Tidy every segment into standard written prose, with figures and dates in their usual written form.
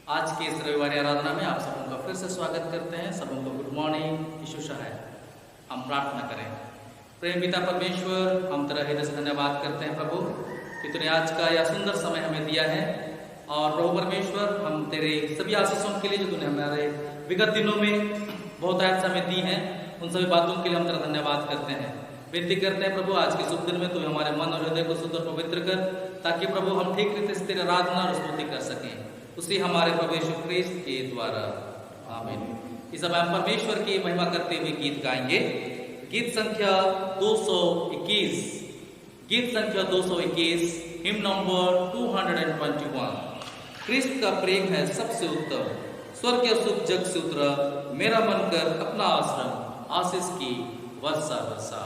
आज के इस रविवारी आराधना में आप सबों का फिर से स्वागत करते हैं। सबों को गुड मॉर्निंग, यीशु है। हम प्रार्थना करें। प्रेम पिता परमेश्वर, हम तेरा हृदय से धन्यवाद करते हैं प्रभु कि तूने आज का यह सुंदर समय हमें दिया है। और प्रभु परमेश्वर, हम तेरे सभी आशीषों के लिए जो तूने हमारे विगत दिनों में बहुत आयत हमें दी हैं, उन सभी बातों के लिए हम तेरा धन्यवाद करते हैं। विनती करते हैं प्रभु, आज के शुभ दिन में तू हमारे मन और हृदय को शुद्ध और पवित्र कर, ताकि प्रभु हम ठीक रीति से तेरी आराधना और स्तुति कर सकें, उसी हमारे प्रभु यीशु ख्रीस्त के द्वारा, आमीन। इस समय हम परमेश्वर की महिमा करते हुए गीत गाएंगे। गीत संख्या 221, गीत संख्या 221, हिम नंबर 221। क्रिस्त का प्रेम है सबसे उत्तम, स्वर्ग के सुख जग से उतरा, मेरा मन कर अपना आश्रम, आशीष की वर्षा वर्षा।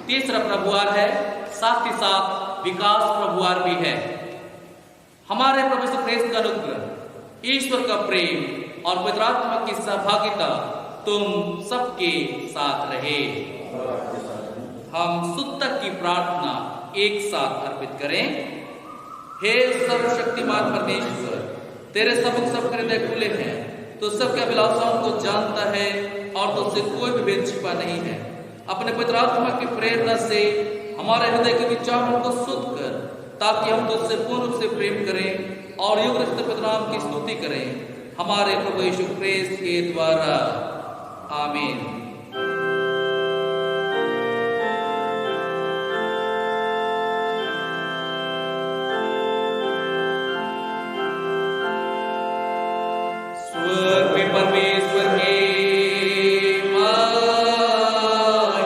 तीसरा प्रभुवार है, साथ ही साथ विकास प्रभुवार भी है। हमारे प्रभु यीशु ख्रीस्त का अनुग्रह, ईश्वर का प्रेम और पवित्र आत्मा की सहभागिता तुम सबके साथ रहे। हम सुत्तक की प्रार्थना एक साथ अर्पित करें। हे सर्वशक्तिमान परमेश्वर, तेरे सबक सब हृदय खुले हैं, तो सबके अभिलाषाओं को जानता है और तुझसे कोई भी भेद छिपा नहीं है। अपने पवित्र आत्मा की प्रेरणा से हमारे हृदय के विचारों को शुद्ध कर, ताकि हम तुझसे पूर्ण रूप से प्रेम करें और युग रक्त पिता नाम की स्तुति करें, हमारे प्रभु यीशु ख्रीस्त के द्वारा, आमीन। स्वर्ग में परमेश्वर की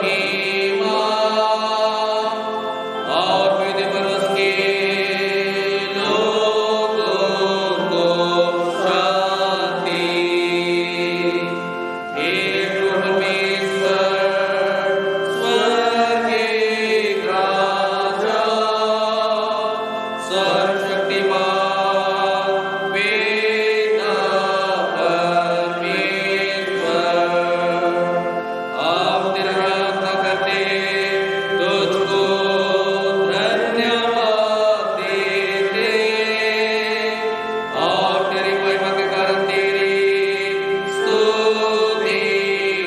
महिमा और पृथ्वी पर उसके लोगों को शांति। हे प्रभु परमेश्वर, स्वर्गीय राजा, सर्वशक्तिमान पिता परमेश्वर, हम तेरी आराधना करते तुझको धन्यवाद देते और तेरी महिमा के कारण तेरी स्तुति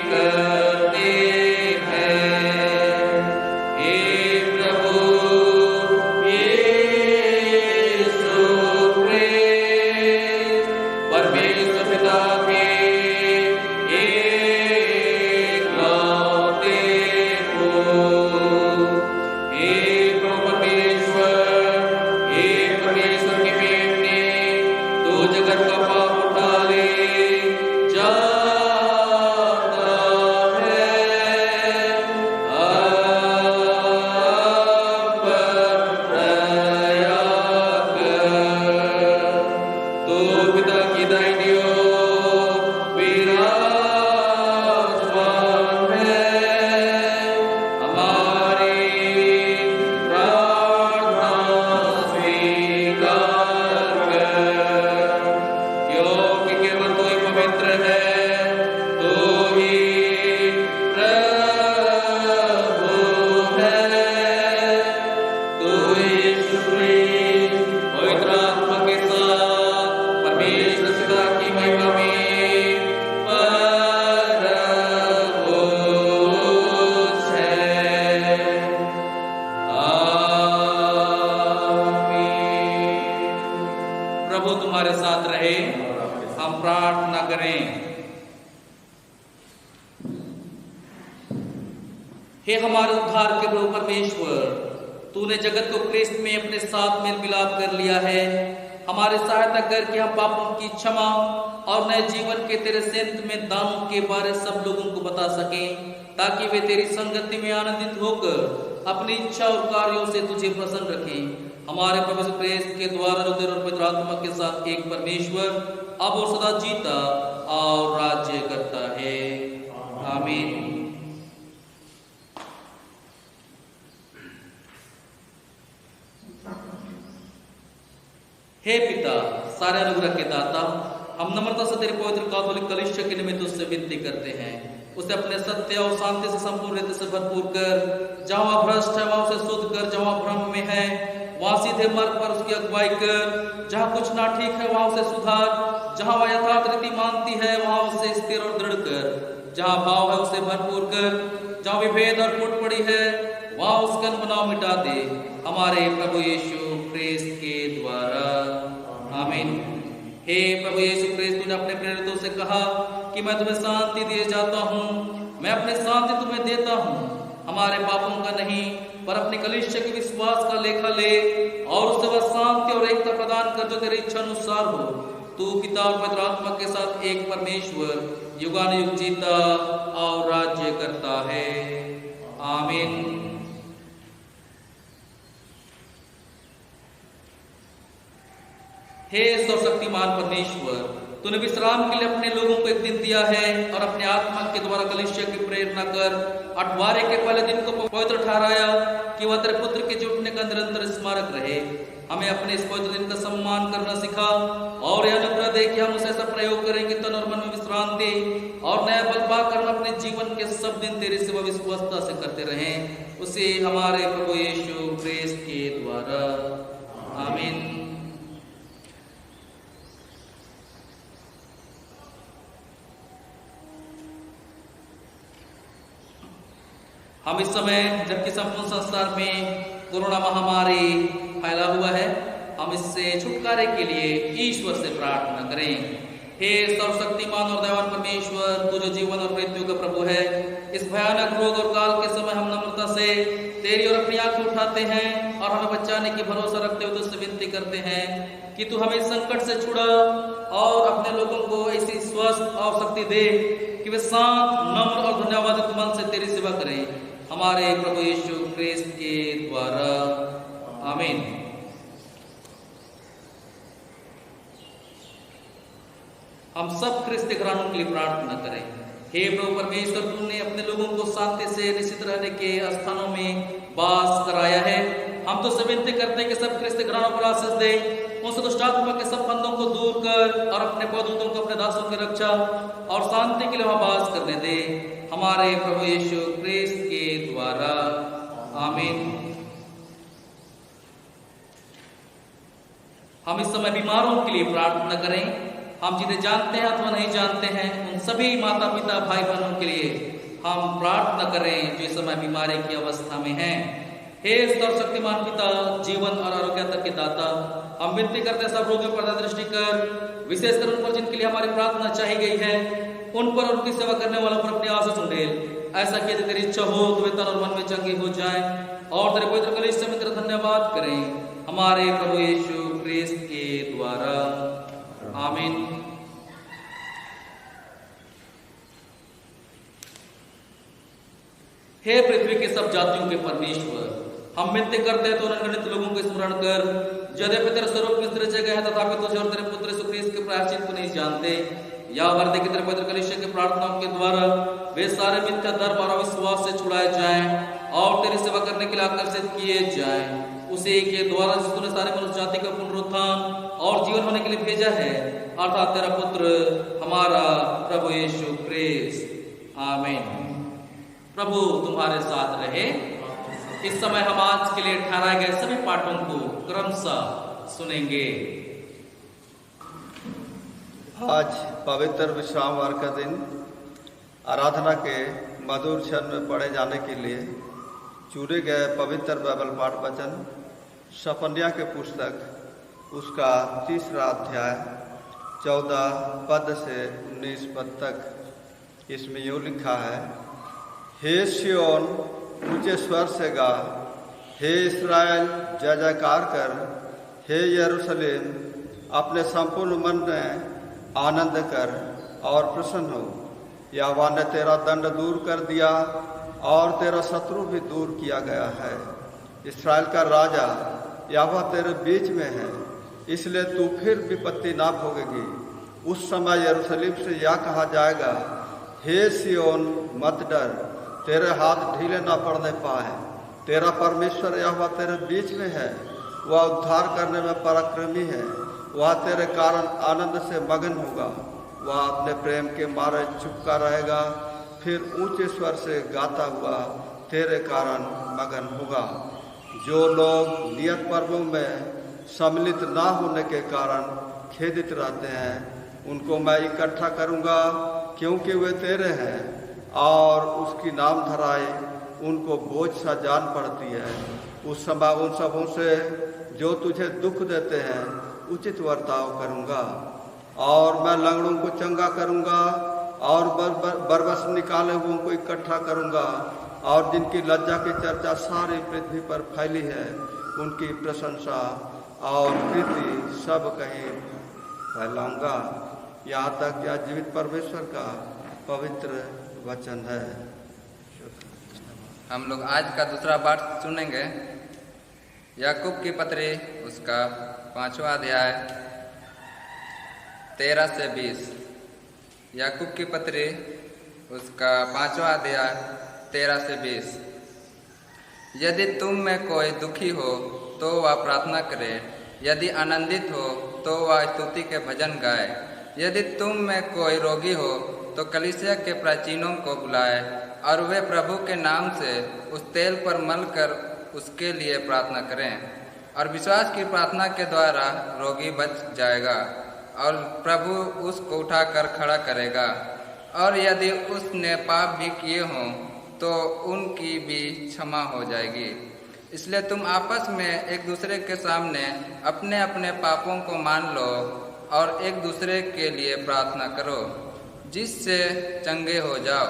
करते हैं। हे प्रभु यीशु क्रिस्त, परमेश्वर पिता के एकलौते पुत्र, हे प्रभु परमेश्वर के बेटे, तू जगत का पाप उठा ले जाता है। अब दया कर, तू पिता की दाहिनी ओर विराजमान है। हमारी प्रार्थना स्वीकार कर, क्योंकि केवल तू ही पवित्र है, तू ही प्रभु है, तू ही यीशु क्रिस्त पवित्र आत्मा के साथ परमेश्वर पिता की महिमा में परमोच्च है। आमीन। प्रभु तुम्हारे साथ रहे। हम प्रार्थना करें। हे हमारे उद्धार के प्रभु परमेश्वर, तूने जगत को क्रिस्त में अपने साथ मेल मिलाप कर लिया है। हमारी सहायता कर कि हम पापों की क्षमा और नए जीवन के तेरे संत में दानों के बारे सब लोगों को बता सकें, ताकि वे तेरी संगति में आनंदित होकर अपनी इच्छा और कार्यों से तुझे प्रसन्न रखें। हमारे प्रभु यीशु क्रिस्त के द्वारा जो तेरे और पवित्र आत्मा के साथ एक परमेश्वर अब और सदा जीता और राज्य करता है। आमीन। हे पिता, सारे अनुग्रह के दाता, हम नम्रता से तेरे पवित्र कैथोलिक कलीसिया के निमित्त उससे विनती करते हैं, उसे अपने सत्य और शांति से संपूर्ण रीति से भरपूर कर। जहाँ भ्रष्ट है वहां उसे शुद्ध कर, जहाँ भ्रम में है वहां सीधे मार्ग पर उसकी अगुवाई कर, जहाँ कुछ ना ठीक है वहां उसे सुधार, जहाँ वह यथार्थ रीति मानती है वहां उसे स्थिर और दृढ़ कर, जहाँ भाव है उसे भरपूर कर, जहाँ विभेद और फूट पड़ी है वहां उसका अनबनाव मिटा दे, हमारे प्रभु यीशु क्रिस्त के द्वारा। आमीन। हे प्रभु यीशु क्रिस्त, तूने अपने प्रेरितों से कहा कि मैं तुम्हें शांति दिए जाता हूँ, मैं अपनी शांति तुम्हें देता हूँ। हमारे पापों का नहीं पर अपनी कलीसिया के विश्वास का लेखा ले और उससे वह शांति और एकता प्रदान कर जो तेरी इच्छा अनुसार हो। तू पिता और पवित्र आत्मा के साथ एक परमेश्वर युगानुयुग जीता और राज्य करता है। आमीन। हे सर्वशक्तिमान परमेश्वर, तूने विश्राम के लिए अपने लोगों को एक दिन दिया है और अपने आत्मा के द्वारा कलीसिया की प्रेरणा कर अठवारे के पहले दिन को पवित्र ठहराया कि वह तेरे पुत्र के जुटने का निरंतर स्मारक रहे। हमें अपने इस पवित्र दिन का सम्मान करना सिखा और यह अनुग्रह दे कि हम उसे ऐसा प्रयोग करेंगे तन और मन में विश्रांति और नया बल पाकर हम अपने जीवन के सब दिन तेरी सेवा विश्वासता से करते रहें, उसे हमारे प्रभु यीशु क्रिस्त के द्वारा। आमीन। हम इस समय जबकि संपूर्ण संसार में कोरोना महामारी फैला हुआ है, हम इससे छुटकारे के लिए ईश्वर से प्रार्थना करें। हे सर्वशक्तिमान और दयावान परमेश्वर, तू जो जीवन और मृत्यु का प्रभु है, इस भयानक रोग और काल के समय हम नम्रता से तेरी और अपनी आंखें उठाते हैं और हमें बचाने की भरोसा रखते हुए तुझसे विनती करते हैं कि तू हमें संकट से छुड़ा और अपने लोगों को ऐसी स्वस्थ और शक्ति दे कि वे शांत, नम्र और धन्यवादित मन से तेरी सेवा करें, हमारे प्रभु यीशु ख्रिस्त के द्वारा। आमीन। हम सब ख्रिस्त घरानों के लिए प्रार्थना करें। हे प्रभु परमेश्वर, तुमने अपने लोगों को शांति से निश्चित रहने के स्थानों में वास कराया है। हम तो विनती करते हैं कि सब ख्रिस्त घरानों पर आशीष दे, उन दुष्टात्मा के सब फंदों को दूर कर और अपने पौधों को, अपने दासों की रक्षा और शांति के लिए वहां वास करने दे, हमारे प्रभु यीशु ख्रिस्त के द्वारा। आमीन। हम इस समय बीमारों के लिए प्रार्थना करें। हम जिन्हें जानते हैं अथवा नहीं जानते हैं, उन सभी माता पिता भाई बहनों के लिए हम प्रार्थना करें जो इस समय बीमारी की अवस्था में हैं। हे सर्वशक्तिमान पिता, जीवन और आरोग्यता के दाता, हम विनती करते हैं सब रोगियों पर दृष्टि कर, विशेषकर उन पर जिनके लिए हमारी प्रार्थना चाही गई है, उन पर उनकी सेवा करने वालों पर अपने आशीष उंडेल। ऐसा कि तेरी इच्छा हो तो वे तन और मन में चंगे हो जाएं और तेरे पवित्र कलीसिया में तेरा धन्यवाद करें, हमारे प्रभु यीशु ख्रिस्त के द्वारा। आमीन। हे पृथ्वी के सब जातियों के परमेश्वर, हम विनती करते हैं तो अनगिनत लोगों को स्मरण कर, यद्यपि तेरे स्वरूप में सृजे गए हैं तथापि तुझे और तेरे पुत्र यीशु ख्रिस्त के प्रायश्चित को नहीं जानते, या वर्दे की तेरे पवित्र कलीसिया की प्रार्थनाओं के द्वारा वे सारे मिथ्या धर्म और अविश्वास से छुड़ाए जाएं और तेरी सेवा करने के लिए आकर्षित किए जाएं। उसी के द्वारा जिस तूने सारे मनुष्य जाति का पुनरुत्थान और जीवन होने के लिए भेजा है, अर्थात तेरा पुत्र हमारा प्रभु यीशु ख्रिस्त। आमीन। प्रभु तुम्हारे साथ रहे। इस समय हम आज के लिए ठहराए गए सभी पाठों को क्रमशः सुनेंगे। आज पवित्र विश्रामवार का दिन आराधना के मधुर क्षण में पढ़े जाने के लिए चुने गए पवित्र बाइबल पाठ वचन सफन्याह के पुस्तक उसका 3रा अध्याय 14 पद से 19 पद तक। इसमें यूँ लिखा है, हे सियोन ऊंचे स्वर से गा, हे इस्राएल जय जयकार कर, हे यरूशलेम अपने संपूर्ण मन में आनंद कर और प्रसन्न हो। यहोवा ने तेरा दंड दूर कर दिया और तेरा शत्रु भी दूर किया गया है। इस्राएल का राजा यहोवा तेरे बीच में है, इसलिए तू फिर विपत्ति ना भोगेगी। उस समय यरूशलेम से यह कहा जाएगा, हे सियोन मत डर, तेरे हाथ ढीले ना पड़ने पाए। तेरा परमेश्वर यहोवा तेरे बीच में है, वह उद्धार करने में पराक्रमी है। वह तेरे कारण आनंद से मगन होगा, वह अपने प्रेम के मारे चुपका रहेगा, फिर ऊंचे स्वर से गाता हुआ तेरे कारण मगन होगा। जो लोग नियत पर्वों में सम्मिलित ना होने के कारण खेदित रहते हैं, उनको मैं इकट्ठा करूंगा, क्योंकि वे तेरे हैं और उसकी नाम धराई उनको बोझ सा जान पड़ती है। उस समय उन सबों से जो तुझे दुख देते हैं उचित वर्ताव करूंगा, और मैं लंगड़ों को चंगा करूंगा और बरबस निकाले हुओं को इकट्ठा करूंगा, और जिनकी लज्जा की चर्चा सारी पृथ्वी पर फैली है, उनकी प्रशंसा और कीर्ति सब कहीं फैलाऊंगा। यहाँ तक यह जीवित परमेश्वर का पवित्र वचन है। हम लोग आज का दूसरा पाठ सुनेंगे। याकूब की पत्री उसका 5वां अध्याय 13 से 20। याकूब की पत्री उसका 5वां अध्याय 13 से 20। यदि तुम में कोई दुखी हो तो वह प्रार्थना करे, यदि आनंदित हो तो वह स्तुति के भजन गाए। यदि तुम में कोई रोगी हो तो कलीसिया के प्राचीनों को बुलाए और वे प्रभु के नाम से उस तेल पर मल कर उसके लिए प्रार्थना करें, और विश्वास की प्रार्थना के द्वारा रोगी बच जाएगा और प्रभु उसको उठाकर खड़ा करेगा। और यदि उसने पाप भी किए हों तो उनकी भी क्षमा हो जाएगी। इसलिए तुम आपस में एक दूसरे के सामने अपने अपने पापों को मान लो और एक दूसरे के लिए प्रार्थना करो, जिससे चंगे हो जाओ।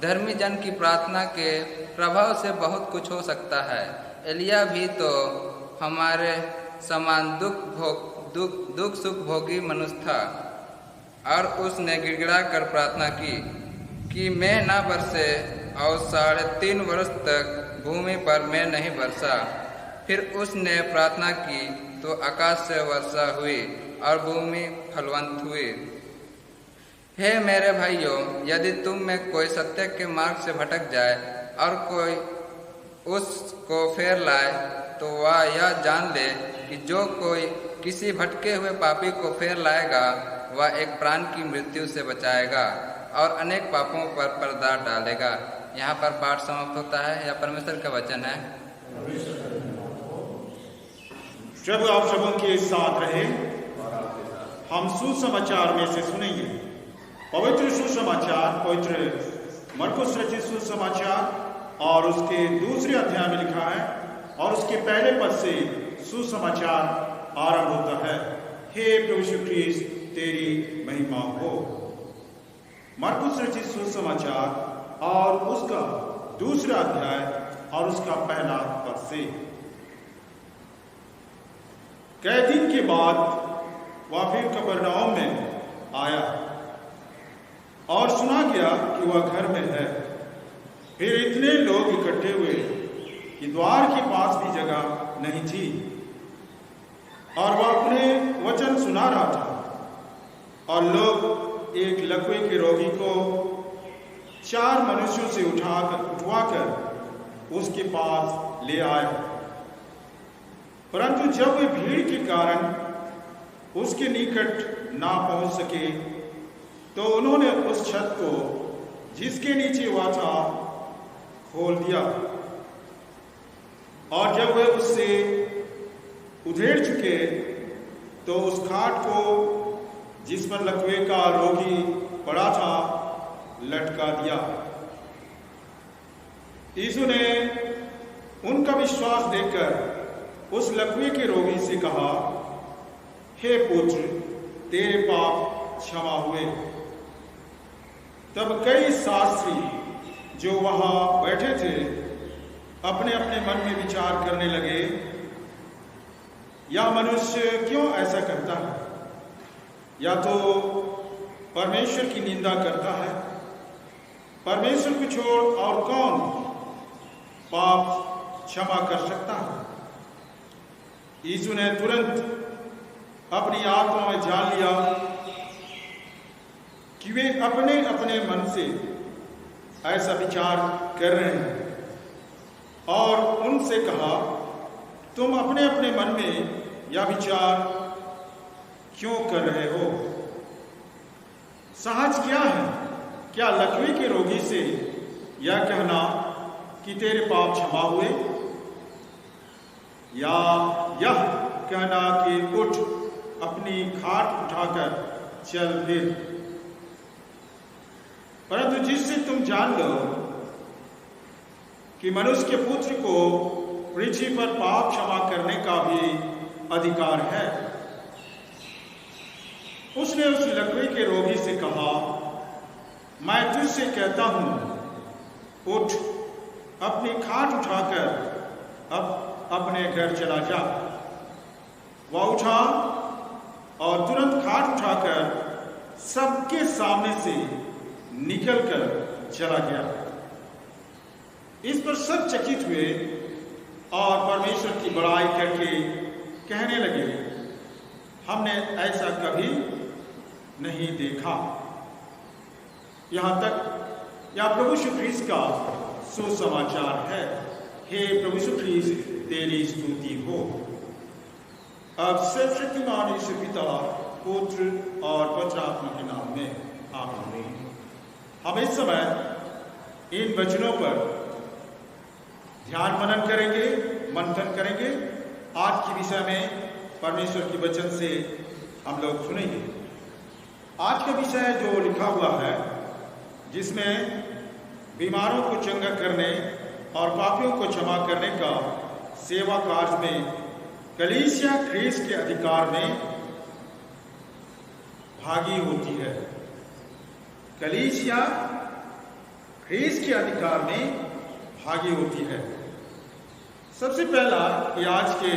धर्मी जन की प्रार्थना के प्रभाव से बहुत कुछ हो सकता है। एलिया भी तो हमारे समान दुख सुख भोगी मनुष्य था, और उसने गिड़गिड़ा कर प्रार्थना की कि मेघ न बरसे, और 3.5 वर्ष तक भूमि पर मेघ नहीं बरसा। फिर उसने प्रार्थना की तो आकाश से वर्षा हुई और भूमि फलवंत हुई। हे मेरे भाइयों, यदि तुम में कोई सत्य के मार्ग से भटक जाए और कोई उसको फेर लाए, तो वह यह जान ले कि जो कोई किसी भटके हुए पापी को फेर लाएगा, वह एक प्राण की मृत्यु से बचाएगा और अनेक पापों पर पर्दा डालेगा। यहाँ पर पाठ समाप्त होता है। यह परमेश्वर का वचन है। प्रभु आप सबों के साथ रहे। हम सुसमाचार में से सुनेंगे पवित्र सुसमाचार, पवित्र मरकुस रचित सुसमाचार और उसके दूसरे अध्याय में लिखा है और उसके पहले पद से सुसमाचार आरंभ होता है। हे प्रभु यीशु ख्रीस्त, तेरी महिमा हो। मरकुस रचित सुसमाचार और उसका दूसरा अध्याय और उसका पहला पद से। कई दिन के बाद वह फिर कफरनहूम में आया और सुना गया कि वह घर में है। फिर इतने लोग इकट्ठे हुए कि द्वार के पास भी जगह नहीं थी, और वह अपने वचन सुना रहा था। और लोग एक लकवे के रोगी को 4 मनुष्यों से उठवाकर उसके पास ले आए। परंतु जब वे भीड़ के कारण उसके निकट ना पहुंच सके, तो उन्होंने उस छत को जिसके नीचे वह था खोल दिया, और जब वे उससे उधेड़ चुके, तो उस खाट को जिस पर लकवे का रोगी पड़ा था लटका दिया। यीशु ने उनका विश्वास देखकर उस लकवे के रोगी से कहा, हे पुत्र, तेरे पाप क्षमा हुए। तब कई शास्त्री जो वहां बैठे थे अपने अपने मन में विचार करने लगे, यह मनुष्य क्यों ऐसा करता है? या तो परमेश्वर की निंदा करता है। परमेश्वर को छोड़ और कौन पाप क्षमा कर सकता है? यीशु ने तुरंत अपनी आत्मा में जान लिया कि वे अपने अपने मन से ऐसा विचार कर रहे हैं, और उनसे कहा, तुम अपने अपने मन में यह विचार क्यों कर रहे हो? सहज क्या है? क्या लकवे के रोगी से यह कहना कि तेरे पाप क्षमा हुए, या यह कहना कि उठ अपनी खाट उठाकर चल फिर? परंतु जिससे तुम जान लो कि मनुष्य के पुत्र को पृथ्वी पर पाप क्षमा करने का भी अधिकार है। उसने उस लकवे के रोगी से कहा, मैं तुझसे कहता हूं, उठ अपनी खाट उठाकर अब अपने घर चला जा। वह उठा और तुरंत खाट उठाकर सबके सामने से निकलकर चला गया। इस पर सब चकित हुए और परमेश्वर की बड़ाई करके कहने लगे, हमने ऐसा कभी नहीं देखा। यहां तक यह प्रभु यीशु ख्रीस्त का सुसमाचार है। हे प्रभु यीशु ख्रीस्त, तेरी स्तुति हो। अब सर्वशक्तिमान यीशु पिता, पुत्र और पवित्र आत्मा के नाम में आमीन। हम इस समय इन वचनों पर ध्यान मनन करेंगे, मंथन करेंगे। आज के विषय में परमेश्वर के वचन से हम लोग सुनेंगे। आज का विषय जो लिखा हुआ है, जिसमें बीमारों को चंगा करने और पापियों को क्षमा करने का सेवा कार्य में कलीसिया ख्रीस्त के अधिकार में भागी होती है। कलीसिया ख्रीस्त के अधिकार में भागी होती है। सबसे पहला कि आज के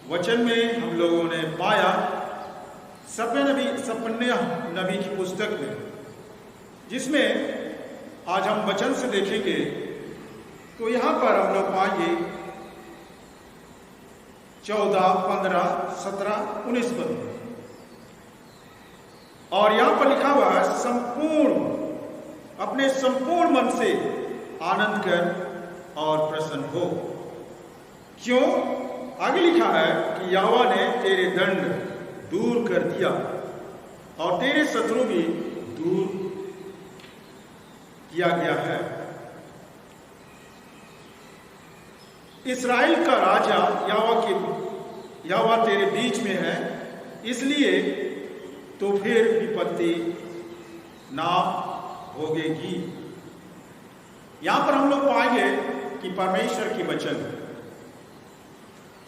वचन में हम लोगों ने पाया सपन्याह नबी की पुस्तक में, जिसमें आज हम वचन से देखेंगे तो यहां पर हम लोग पाएंगे 14, 15, 17, 19 पद, और यहां पर लिखा हुआ है अपने संपूर्ण मन से आनंद कर और प्रसन्न हो। क्यों? आगे लिखा है कि यहोवा ने तेरे दंड दूर कर दिया और तेरे शत्रु भी दूर किया गया है। इस्राएल का राजा यहोवा तेरे बीच में है, इसलिए तो फिर विपत्ति ना भोगेगी। यहां पर हम लोग पाएंगे कि परमेश्वर की वचन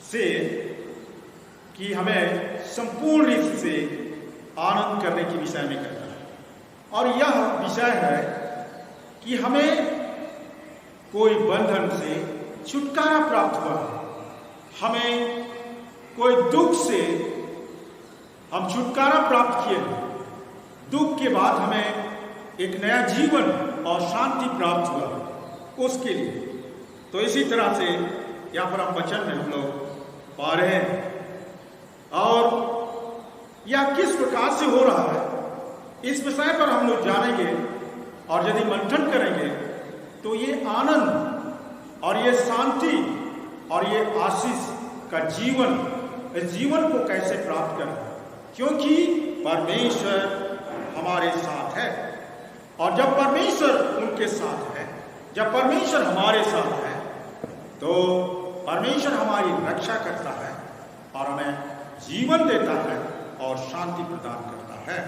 से कि हमें संपूर्ण रूप से आनंद करने के विषय में कहता है, और यह विषय है कि हमें कोई बंधन से छुटकारा प्राप्त हुआ है। हमें कोई दुख से हम छुटकारा प्राप्त किए हैं। दुख के बाद हमें एक नया जीवन और शांति प्राप्त हुआ उसके लिए। तो इसी तरह से यहाँ पर हम वचन में हम लोग पा रहे हैं, और यह किस प्रकार से हो रहा है इस विषय पर हम लोग जानेंगे, और यदि मंथन करेंगे तो ये आनंद और ये शांति और ये आशीष का जीवन, इस जीवन को कैसे प्राप्त करें, क्योंकि परमेश्वर हमारे साथ है। और जब परमेश्वर उनके साथ है, जब परमेश्वर हमारे साथ है, तो परमेश्वर हमारी रक्षा करता है और हमें जीवन देता है और शांति प्रदान करता है।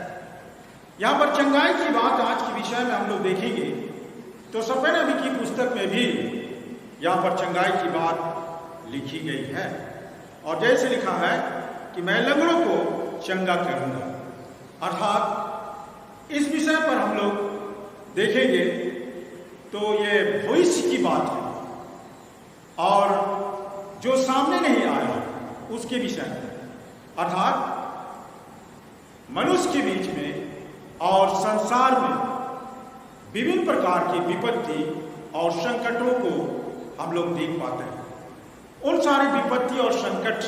यहां पर चंगाई की बात आज के विषय में हम लोग देखेंगे तो सपन्याह नबी की पुस्तक में भी यहां पर चंगाई की बात लिखी गई है, और जैसे लिखा है कि मैं लंगड़ों को चंगा करूंगा। अर्थात इस विषय पर हम लोग देखेंगे तो ये भविष्य की बात है, और जो सामने नहीं आया उसके विषय में, अर्थात मनुष्य के बीच में और संसार में विभिन्न प्रकार की विपत्ति और संकटों को हम लोग देख पाते हैं। उन सारी विपत्ति और संकट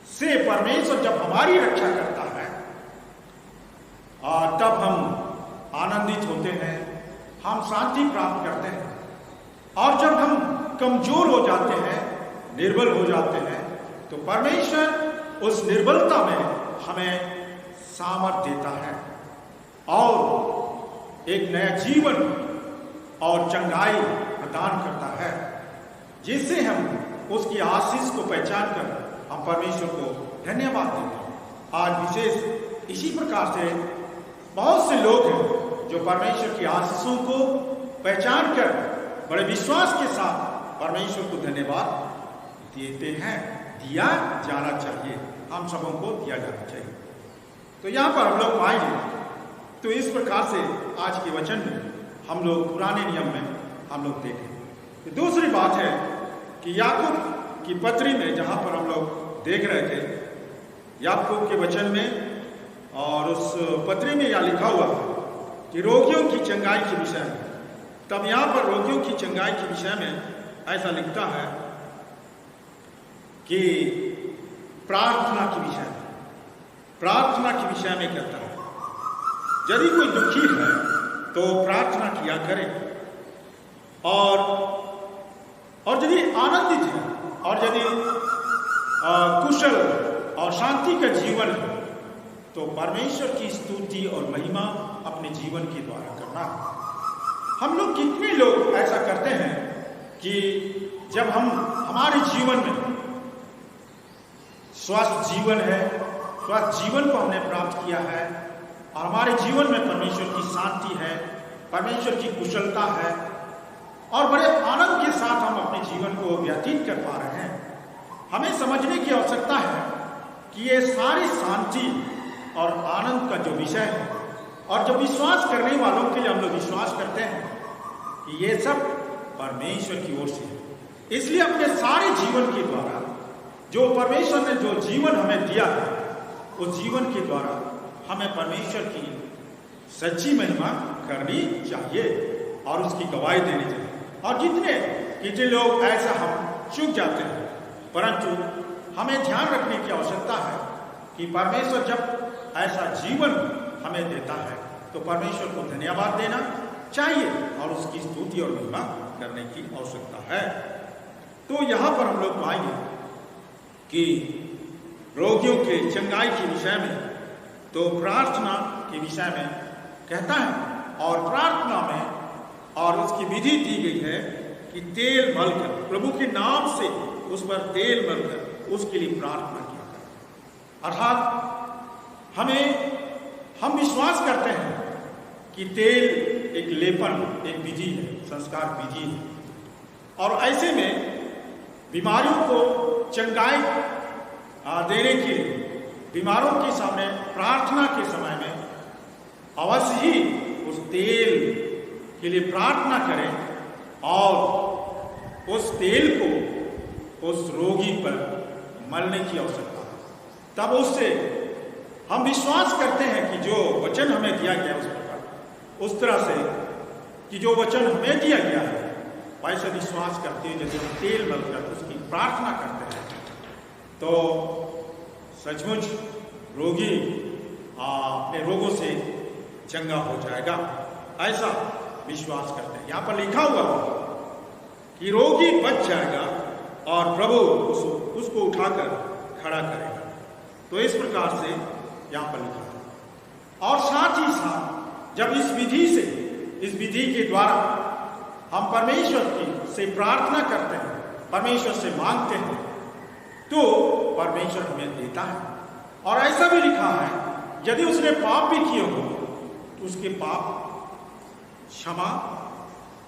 से परमेश्वर जब हमारी रक्षा करता है, और तब हम आनंदित होते हैं, हम शांति प्राप्त करते हैं। और जब हम कमजोर हो जाते हैं, निर्बल हो जाते हैं, तो परमेश्वर उस निर्बलता में हमें सामर्थ देता है और एक नया जीवन और चंगाई प्रदान करता है, जिससे हम उसकी आशीष को पहचान कर हम परमेश्वर को धन्यवाद देते हैं। आज विशेष इसी प्रकार से बहुत से लोग हैं जो परमेश्वर की आशीषों को पहचान कर बड़े विश्वास के साथ परमेश्वर को धन्यवाद देते हैं। दिया जाना चाहिए, हम सबों को दिया जाना चाहिए। तो यहाँ पर हम लोग पाएंगे तो इस प्रकार से आज के वचन में हम लोग पुराने नियम में हम लोग देखें। दूसरी बात है कि याकूब की पत्री में जहाँ पर हम लोग देख रहे थे, याकूब के वचन में और उस पत्री में यह लिखा हुआ कि रोगियों की चंगाई के विषय में, तब यहाँ पर रोगियों की चंगाई के विषय में ऐसा लिखता है कि प्रार्थना के विषय में, प्रार्थना के विषय में कहता है यदि कोई दुखी है तो प्रार्थना किया करे, और यदि आनंदित है और यदि कुशल और शांति का जीवन है तो परमेश्वर की स्तुति और महिमा अपने जीवन के द्वारा करना। हम लोग कितने लोग ऐसा करते हैं कि जब हमारे जीवन में स्वस्थ जीवन है, स्वस्थ जीवन को हमने प्राप्त किया है और हमारे जीवन में परमेश्वर की शांति है, परमेश्वर की कुशलता है और बड़े आनंद के साथ हम अपने जीवन को व्यतीत कर पा रहे हैं, हमें समझने की आवश्यकता है कि ये सारी शांति और आनंद का जो विषय है, और जो विश्वास करने वालों के लिए हम लोग विश्वास करते हैं कि ये सब परमेश्वर की ओर से है। इसलिए अपने सारे जीवन के द्वारा जो परमेश्वर ने जो जीवन हमें दिया है, उस जीवन के द्वारा हमें परमेश्वर की सच्ची महिमा करनी चाहिए और उसकी गवाही देनी चाहिए। और कितने लोग ऐसा हम चूक जाते हैं, परंतु हमें ध्यान रखने की आवश्यकता है कि परमेश्वर जब ऐसा जीवन हमें देता है तो परमेश्वर को धन्यवाद देना चाहिए और उसकी स्तुति और महिमा करने की आवश्यकता है। तो यहाँ पर हम लोग पाएंगे कि रोगियों के चंगाई के विषय में तो प्रार्थना के विषय में कहता है, और प्रार्थना में और उसकी विधि दी गई है कि तेल मलकर, प्रभु के नाम से उस पर तेल मलकर उसके लिए प्रार्थना किया करें। अर्थात हम विश्वास करते हैं कि तेल एक लेपन, एक विधि है, संस्कार विधि है, और ऐसे में बीमारियों को चंगाई देने के लिए बीमारों के सामने प्रार्थना के समय में अवश्य ही उस तेल के लिए प्रार्थना करें और उस तेल को उस रोगी पर मलने की आवश्यकता है। तब उससे हम विश्वास करते हैं कि जो वचन हमें दिया गया उस प्रकार, उस तरह से कि जो वचन हमें दिया गया है वैसे विश्वास करते हैं। जैसे हम तेल मलकर उसकी प्रार्थना करते हैं तो सचमुच रोगी अपने रोगों से चंगा हो जाएगा, ऐसा विश्वास करते हैं। यहाँ पर लिखा हुआ कि रोगी बच जाएगा और प्रभु उसको उठाकर खड़ा करेगा। तो इस प्रकार से यहाँ पर लिखा है। और साथ ही साथ जब इस विधि के द्वारा हम परमेश्वर की से प्रार्थना करते हैं, परमेश्वर से मांगते हैं, तो परमेश्वर हमें देता है। और ऐसा भी लिखा है यदि उसने पाप भी किए हो तो उसके पाप क्षमा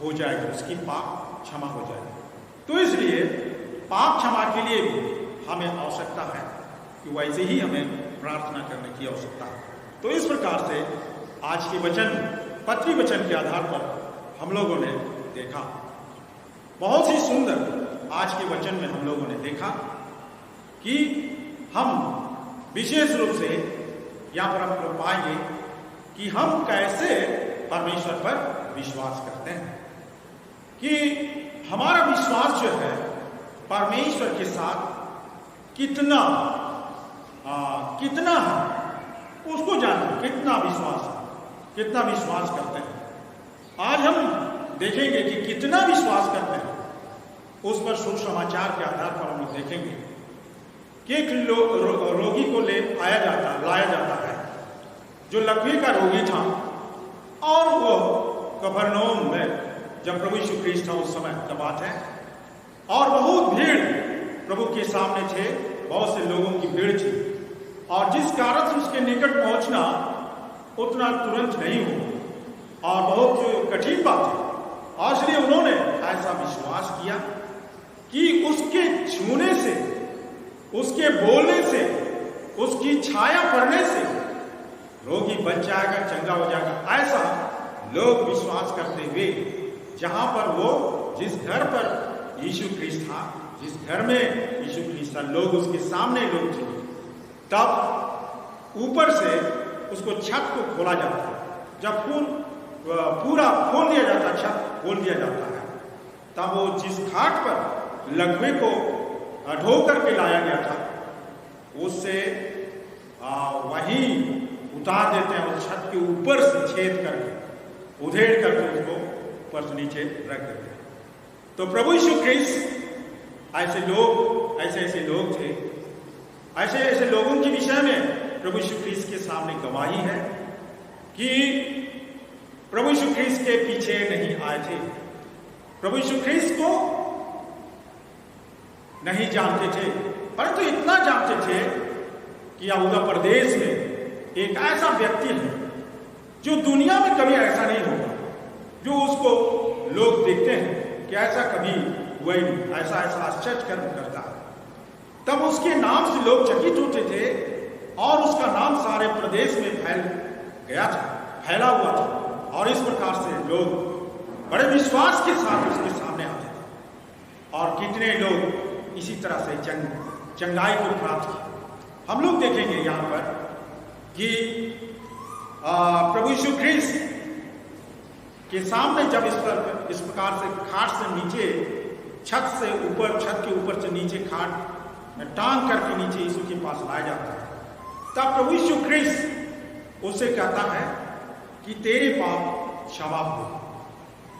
हो जाएगा, उसकी पाप क्षमा हो जाएगी। तो इसलिए पाप क्षमा के लिए भी हमें आवश्यकता है कि वैसे ही हमें प्रार्थना करने की आवश्यकता है। तो इस प्रकार से आज के वचन, पत्री वचन के आधार पर हम लोगों ने देखा, बहुत ही सुंदर आज के वचन में हम लोगों ने देखा कि हम विशेष रूप से यहाँ पर हम लोग पाएंगे कि हम कैसे परमेश्वर पर विश्वास करते हैं, कि हमारा विश्वास जो है परमेश्वर के साथ कितना है उसको जानते, कितना विश्वास करते हैं। आज हम देखेंगे कि कितना विश्वास करते हैं, उस पर सुसमाचार के आधार पर हम लोग देखेंगे कि एक रोगी को लाया जाता है जो लकवे का रोगी था, और वो कफरनहूम में जब प्रभु यीशु ख्रीस्त था उस समय का बात है, और बहुत भीड़ प्रभु के सामने थे, बहुत से लोगों की भीड़ थी, और जिस कारण से उसके निकट पहुंचना उतना तुरंत नहीं हुआ और बहुत कठिन बात है। और इसलिए उन्होंने ऐसा विश्वास किया कि उसके छूने से, उसके बोलने से, उसकी छाया पड़ने से रोगी बच जाएगा, चंगा हो जाएगा। ऐसा लोग विश्वास करते हुए जहां पर वो जिस घर पर यीशु ख्रीस्त था, जिस घर में यीशु ख्रीस्त था, लोग उसके सामने लोग थे, तब ऊपर से उसको छत को खोला जाता है। जब पूरा खोल दिया जाता, छत खोल दिया जाता है, तब वो जिस घाट पर लकवे को ढो करके लाया गया था उससे वहीं उतार देते हैं, उस छत के ऊपर से छेद करके, उधेड़ करके उसको ऊपर से नीचे रख देते हैं। तो प्रभु यीशु ख्रीस्त ऐसे लोग थे, ऐसे लोगों के विषय में प्रभु यीशु ख्रीस्त के सामने गवाही है कि प्रभु यीशु ख्रीस्त के पीछे नहीं आए थे, प्रभु यीशु ख्रीस्त को नहीं जानते थे, परंतु इतना जानते थे कि यहूदा प्रदेश में एक ऐसा व्यक्ति है जो दुनिया में कभी ऐसा नहीं होगा, जो उसको लोग देखते हैं कि ऐसा कभी हुआ ही नहीं, ऐसा आश्चर्य कर्म करता है। तब उसके नाम से लोग चकित होते थे और उसका नाम सारे प्रदेश में फैला हुआ था। और इस प्रकार से लोग बड़े विश्वास के साथ उसके सामने आते थे और कितने लोग इसी तरह से चंगाई को प्राप्त किया। हम लोग देखेंगे यहाँ पर कि प्रभु यीशु ख्रीस्त के सामने जब इस प्रकार से खाट से नीचे छत के ऊपर से नीचे खाट में टांग करके नीचे यीशु के पास लाया जाता है, तब प्रभु यीशु ख्रीस्त उससे कहता है कि तेरे पाप क्षमा हो।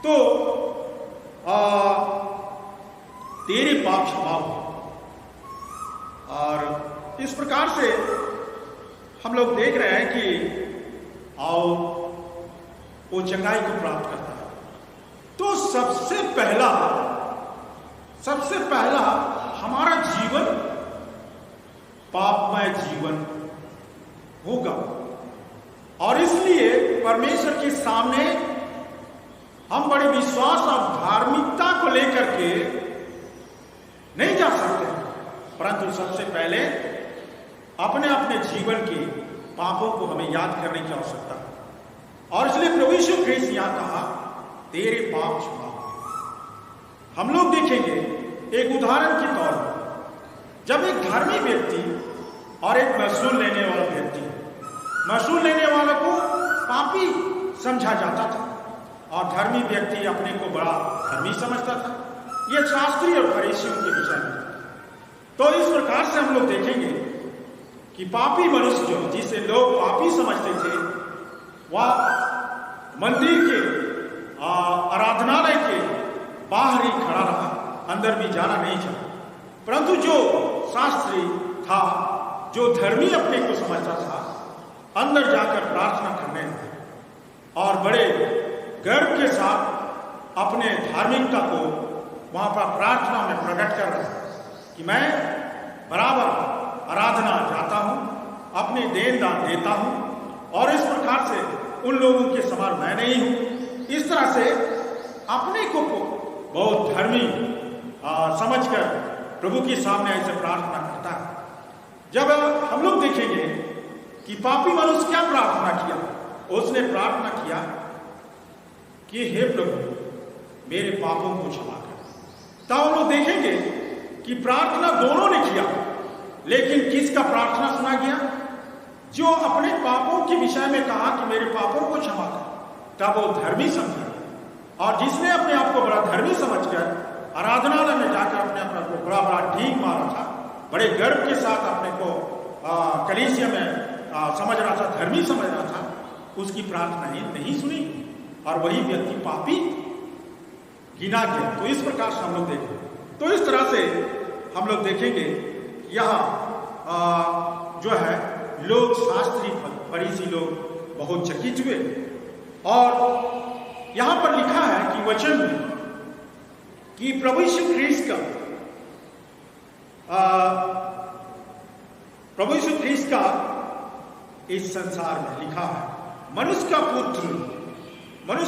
तो तेरे पाप क्षमा हो। और इस प्रकार से हम लोग देख रहे हैं कि आओ वो चंगाई को प्राप्त करता है। तो सबसे पहला हमारा जीवन पापमय जीवन होगा और इसलिए परमेश्वर के सामने हम बड़े विश्वास और धार्मिकता को लेकर के नहीं जा सकते, परंतु सबसे पहले अपने अपने जीवन के पापों को हमें याद करने की आवश्यकता है। और इसलिए प्रभु यीशु ख्रीस्त यहां कहा तेरे पाप क्षमा हो। हम लोग देखेंगे एक उदाहरण के तौर पर, जब एक धर्मी व्यक्ति और एक महसूल लेने वाला व्यक्ति, महसूल लेने वाले को पापी समझा जाता था और धर्मी व्यक्ति अपने को बड़ा धर्मी समझता था। यह शास्त्री और फरीसियों के विषय में। तो इस प्रकार से हम लोग देखेंगे कि पापी मनुष्य जो जिसे लोग पापी समझते थे, वह मंदिर के आराधनालय के बाहर ही खड़ा रहा, अंदर भी जाना नहीं चाहा। परंतु जो शास्त्री था, जो धर्मी अपने को समझता था, अंदर जाकर प्रार्थना करने लगे और बड़े गर्व के साथ अपने धार्मिकता को वहां पर प्रार्थना में प्रकट कर रहा है कि मैं बराबर आराधना जाता हूं, अपने देन दान देता हूं और इस प्रकार से उन लोगों के समान मैं नहीं हूं। इस तरह से अपने को बहुत धर्मी समझकर प्रभु के सामने ऐसे प्रार्थना करता है। जब हम लोग देखेंगे कि पापी मनुष्य क्या प्रार्थना किया, उसने प्रार्थना किया कि हे प्रभु मेरे पापों को क्षमा कर। तब हम लोग देखेंगे कि प्रार्थना दोनों ने किया, लेकिन किसका प्रार्थना सुना गया? जो अपने पापों के विषय में कहा कि मेरे पापों को क्षमा कर, तब वो धर्मी समझा। और जिसने अपने आप को बड़ा धर्मी समझकर आराधनालय में जाकर अपने आप को बड़ा बड़ा ठीक मारा था, बड़े गर्व के साथ अपने को कलीसिया में समझ रहा था, धर्मी समझ रहा था, उसकी प्रार्थना ही नहीं सुनी और वही व्यक्ति पापी गिना गया। तो इस प्रकार से हम लोग देखेंगे। तो इस तरह से हम लोग देखेंगे यहाँ जो है लोग शास्त्री फरीसी लोग बहुत चकित हुए। और यहाँ पर लिखा है कि वचन में कि प्रभु यीशु ख्रीस्त का इस संसार में लिखा है मनुष्य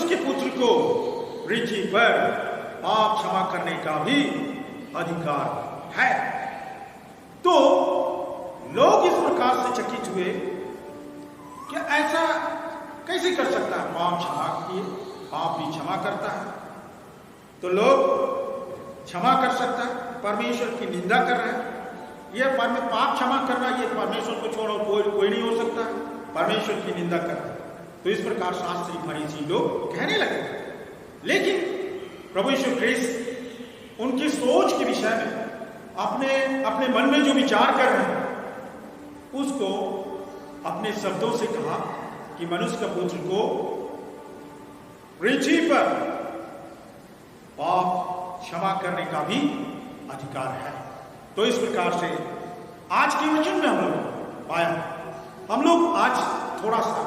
के पुत्र को पृथ्वी पर पाप क्षमा करने का भी अधिकार है। तो लोग इस प्रकार से चकित हुए कि ऐसा कैसे कर सकता है, पाप क्षमा किए, पाप भी क्षमा करता है। तो लोग क्षमा कर सकता है, परमेश्वर की निंदा कर रहे हैं। यह पाप क्षमा करना, ये परमेश्वर को छोड़ो कोई नहीं हो सकता है, परमेश्वर की निंदा कर रहे हैं। तो इस प्रकार शास्त्री फरीसी लोग कहने लगे। लेकिन प्रभु यीशु ख्रीस्त उनकी सोच के विषय में अपने मन में जो विचार कर रहे हैं उसको अपने शब्दों से कहा कि मनुष्य का पुत्र को पृथ्वी पर पाप क्षमा करने का भी अधिकार है। तो इस प्रकार से आज के वचन में हम लोग पाया, हम लोग आज थोड़ा सा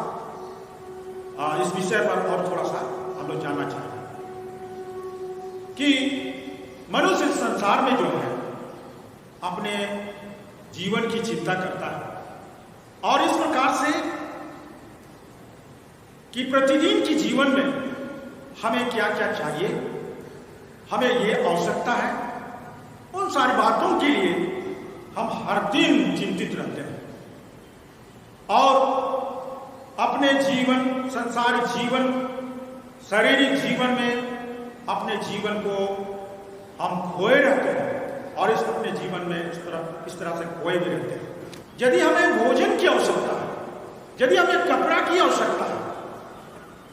इस विषय पर और थोड़ा सा हम लोग जानना चाहते हैं कि मनुष्य इस संसार में जो है अपने जीवन की चिंता करता है और इस प्रकार से कि प्रतिदिन के जीवन में हमें क्या क्या चाहिए, हमें ये आवश्यकता है, उन सारी बातों के लिए हम हर दिन चिंतित रहते हैं। और अपने जीवन, संसारिक जीवन, शारीरिक जीवन में अपने जीवन को हम खोए रहते हैं और इस अपने जीवन में इस तरह से खोए भी रहते हैं। यदि हमें भोजन की आवश्यकता है, यदि हमें कपड़ा की आवश्यकता है,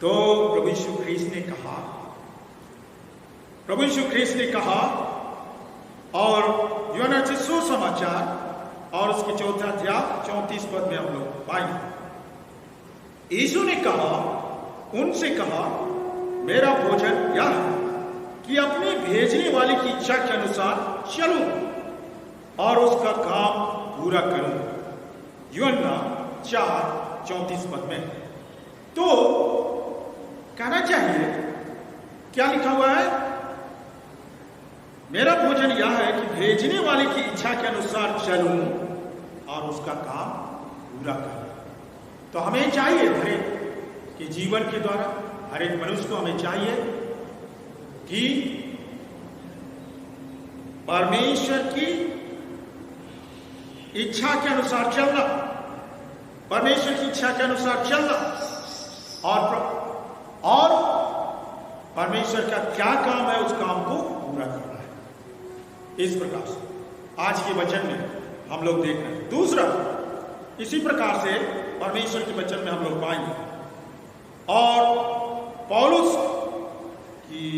तो प्रभु यीशु ख्रीस्त ने कहा और यूहन्ना रचित सुसमाचार और उसके 4 अध्याय 34 पद में हम लोग पाएंगे। यीशु ने कहा, उनसे कहा, मेरा भोजन यह है कि अपने भेजने वाले की इच्छा के अनुसार चलूं और उसका काम पूरा करूं। यूहन्ना 4:34 पद में। तो कहना चाहिए क्या लिखा हुआ है? मेरा भोजन यह है कि भेजने वाले की इच्छा के अनुसार चलूं और उसका काम पूरा करूं। तो हमें चाहिए हर एक के जीवन के द्वारा, हर एक मनुष्य को हमें चाहिए कि परमेश्वर की इच्छा के अनुसार चलना, परमेश्वर की इच्छा के अनुसार चलना और परमेश्वर का क्या काम है उस काम को पूरा करना है। इस प्रकार से आज के वचन में हम लोग देख रहे हैं। दूसरा, इसी प्रकार से परमेश्वर के वचन में हम लोग पाएंगे और पौलुस की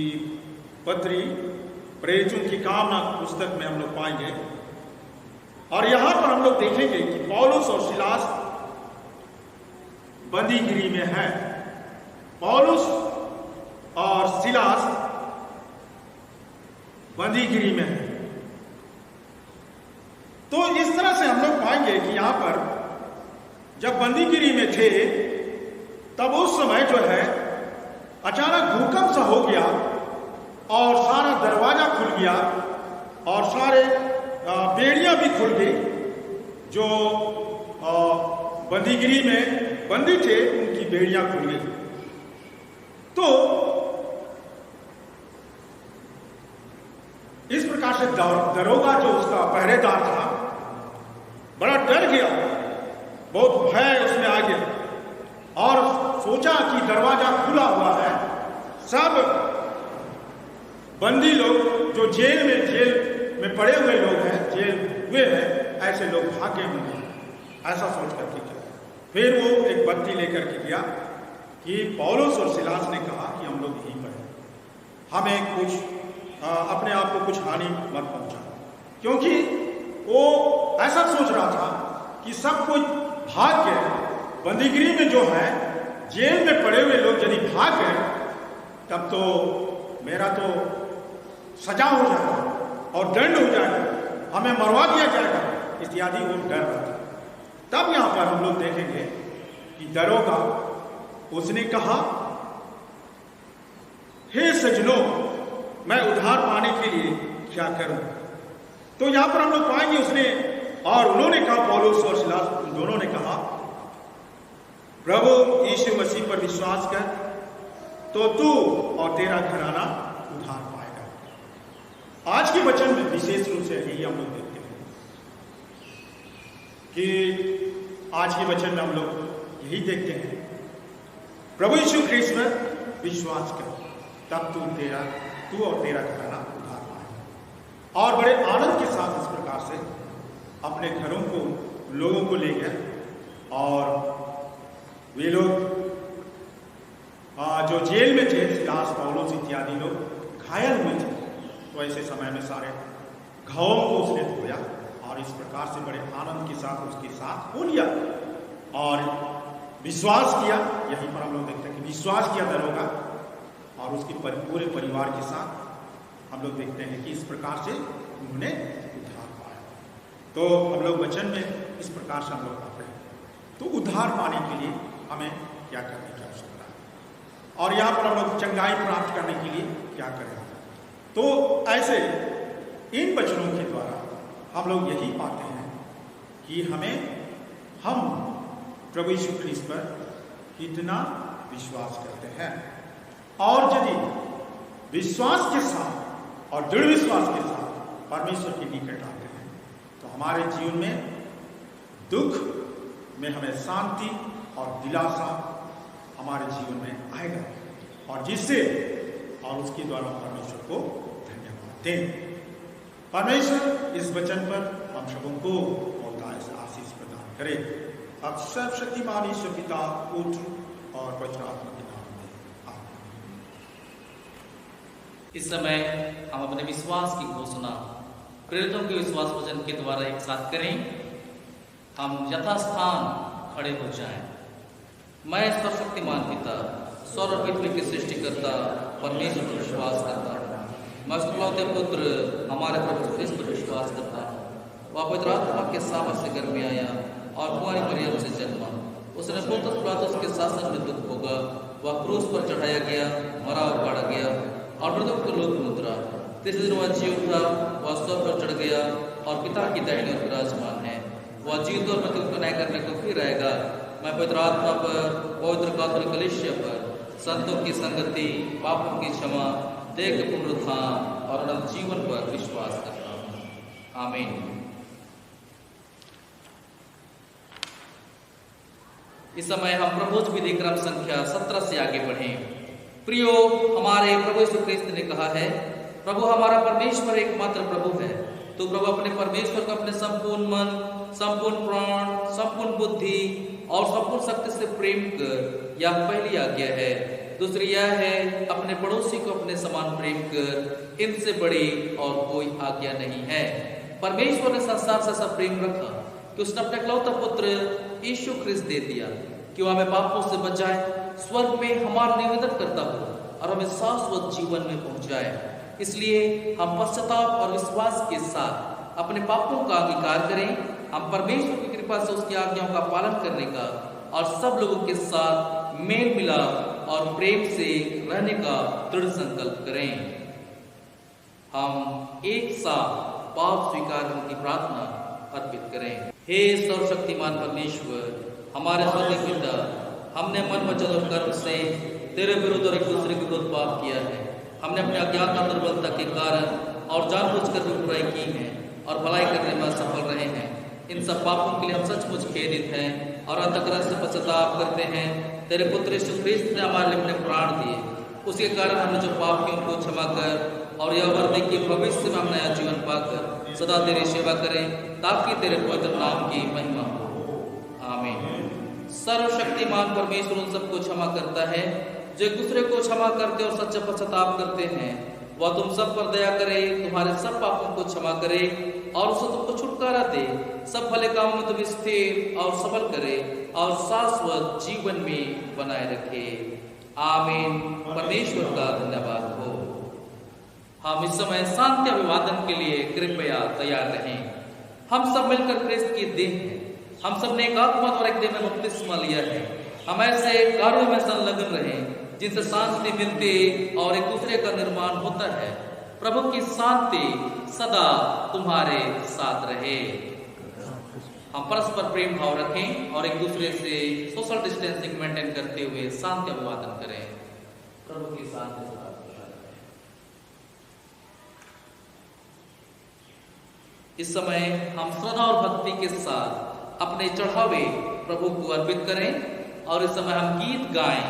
पत्री प्रेरितों की काम पुस्तक में हम लोग पाएंगे और यहां पर हम लोग देखेंगे कि पौलुस और सिलास बंदीगिरी में है। पौलुस और सिलास बंदीगिरी में है। तो इस तरह से हम लोग पाएंगे कि यहां पर जब बंदीगिरी में थे तब उस समय जो है अचानक भूकंप सा हो गया और सारा दरवाजा खुल गया और सारे बेड़ियां भी खुल गई। जो बंदीगिरी में बंदी थे उनकी बेड़ियां खुल गई। तो इस प्रकार से दरोगा जो उसका पहरेदार था बड़ा डर गया, बहुत भय उसमें आ गया और सोचा कि दरवाजा खुला हुआ है, सब बंदी लोग जो जेल में पड़े हुए लोग हैं, जेल हुए हैं, ऐसे लोग भागे होंगे, ऐसा सोच करके किया। फिर वो एक बत्ती लेकर के गया कि पौलुस और सिलास ने कहा कि हम लोग यहीं पर हैं, हमें कुछ अपने आप को कुछ हानि मत पहुंचा, क्योंकि वो ऐसा सोच रहा था कि सब कुछ भाग गए, बंदीगिरी में जो है जेल में पड़े हुए लोग यदि भाग गए तब तो मेरा तो सजा हो जाएगा और दंड हो जाएगा, हमें मरवा दिया जाएगा इत्यादि वो डर रहा था। तब यहां पर हम लोग देखेंगे कि दरोगा उसने कहा, हे सज्जनों, मैं उद्धार पाने के लिए क्या करूं? तो यहां पर हम लोग पाएंगे उसने और उन्होंने कहा, पौलुस और सिलास दोनों ने कहा, प्रभु यीशु मसीह पर विश्वास कर तो तू और तेरा घराना उद्धार पाएगा। आज के वचन में विशेष रूप से यही हम लोग देखते हैं कि आज के वचन में हम लोग यही देखते हैं, प्रभु यीशु ख्रीस्त पर विश्वास कर तब तू और तेरा घराना उद्धार पाएगा। और बड़े आनंद के साथ इस प्रकार से अपने घरों को लोगों को ले गया और वे लोग जो जेल में थे, सिलास, पौलुस इत्यादि लोग घायल हुए थे, तो ऐसे समय में सारे घावों को उसने धोया और इस प्रकार से बड़े आनंद के साथ उसके साथ हो लिया और विश्वास किया। यहीं पर हम लोग देखते हैं कि विश्वास किया दरोगा और उसके पूरे परिवार के साथ हम लोग देखते हैं कि इस प्रकार से उन्होंने उद्धार पाया। तो हम लोग वचन में इस प्रकार से हम लोग पाते हैं। तो उद्धार पाने के लिए हमें क्या करने की आवश्यकता है और यहाँ पर हम लोग चंगाई प्राप्त करने के लिए क्या करें? तो ऐसे इन वचनों के द्वारा हम लोग यही पाते हैं कि हम प्रभु यीशु ख्रीस्त पर कितना विश्वास करते हैं और यदि विश्वास के साथ और दृढ़ विश्वास के साथ परमेश्वर के निकट आते हैं तो हमारे जीवन में दुख में हमें शांति और दिलासा हमारे जीवन में आएगा और जिससे और उसके द्वारा परमेश्वर को धन्यवाद दें। परमेश्वर इस वचन पर हम सबों को आशीष प्रदान करे। अब सर्वशक्तिमान ईश्वर पिता, पुत्र और पवित्र आत्मा के नाम में आमीन। इस समय हम अपने विश्वास की घोषणा प्रेरितों के विश्वास वचन के द्वारा एक साथ करें। हम यथास्थान खड़े हो जाएं। मैं सर्वशक्तिमान पिता, स्वर्ग और पृथ्वी के सृष्टिकर्ता परमेश्वर पर विश्वास करता हूँ। मैं उसके पुत्र हमारे प्रभु क्रिस्त पर विश्वास करता हूँ। वह पवित्र आत्मा के सामर्थ्य से घर में आया और कुंवारी मरियम से जन्मा। उसने पुलतस पिलातुस के शासन में दुख भोगा। वह क्रूस पर चढ़ाया गया, मरा और गाड़ा गया और मृतकों को लोक में उतरा। तीसरे दिन वह जी उठा, वह स्वर्ग पर चढ़ गया और पिता की दाहिनी ओर विराजमान है। वह जीवित और मृतकों को न्याय करने को फिर आएगा। मैं पवित्र आत्मा पर, पवित्र कैथोलिक कलीसिया पर, संतों की संगति, पापों की क्षमा, देह के पुनरुत्थान और अनंत जीवन पर विश्वास करता हूँ। आमीन। इस समय हम प्रभोज विधि क्रम संख्या 17 से आगे बढ़ें। प्रियो, हमारे प्रभु यीशु क्रिस्त ने कहा है, प्रभु हमारा परमेश्वर एकमात्र प्रभु है। तो प्रभु अपने परमेश्वर को अपने संपूर्ण मन, संपूर्ण प्राण, संपूर्ण बुद्धि और संपूर्ण शक्ति से प्रेम कर, यह पहली आज्ञा है। दूसरी यह है, अपने पड़ोसी को अपने समान प्रेम कर। इनसे बड़ी और कोई आज्ञा नहीं है। परमेश्वर ने संसार से सब प्रेम रखा कि उसने अपने इकलौता पुत्र यीशु ख्रिस्त दे दिया कि वह हमें पापों से बचाए, स्वर्ग में हमारा निवेदन करता हो और हमें शाश्वत जीवन में पहुंचाए। इसलिए हम पश्चाताप और विश्वास के साथ अपने पापों का अंगीकार करें। हम परमेश्वर की कृपा से उसकी आज्ञाओं का पालन करने का और सब लोगों के साथ मेल मिलाप और प्रेम से रहने का दृढ़ संकल्प करें। हम एक साथ पाप स्वीकार की प्रार्थना अर्पित करें। हे सर्वशक्तिमान परमेश्वर, हमारे स्वर्गीय पिता, हमने मन, वचन और कर्म से तेरे विरुद्ध और एक दूसरे के विरुद्ध पाप किया है। हमने अपने अज्ञानता, दुर्बलता के कारण और जानबूझकर भी बुराई की है और भलाई करने में असफल रहे हैं। इन सब पापों के लिए हम सचमुच खेदित हैं और अंतःकरण से पश्चाताप करते हैं। तेरे पुत्र यीशु ख्रिस्त ने हमारे लिए अपने प्राण दिए। उसके कारण हमने जो पाप किए उनको क्षमा कर और यह वर दे कि भविष्य में हम नया जीवन पाकर सदा तेरी सेवा करें, ताकि तेरे पवित्र नाम की महिमा हो। आमीन। सर्वशक्तिमान परमेश्वर उन सबको क्षमा करता है जो एक दूसरे को क्षमा करते और सच्चा पश्चाताप करते हैं। वह तुम सब पर दया करे, तुम्हारे सब पापों को क्षमा करे और उसे तुमको छुटकारा दे, सब भले कामों में तुम स्थिर और सबल करे और शाश्वत जीवन में बनाए रखे। आमीन। परमेश्वर का धन्यवाद हो। हम इस समय शांति अभिवादन के लिए कृपया तैयार रहें। हम सब मिलकर क्रिस्त की देह हैं। हम सब ने एक आत्मा द्वारा एक देह में बपतिस्मा लिया है। हम ऐसे कार्यों में संलग्न रहें जिनसे शांति मिलती और एक दूसरे का निर्माण होता है। प्रभु की शांति सदा तुम्हारे साथ रहे। हम परस्पर प्रेम भाव रखें और एक दूसरे से सोशल डिस्टेंसिंग मेंटेन करते हुए शांति अभिवादन करें। प्रभु की शांति सदा इस समय हम श्रद्धा और भक्ति के साथ अपने चढ़ावे प्रभु को अर्पित करें और इस समय हम गीत गाएं।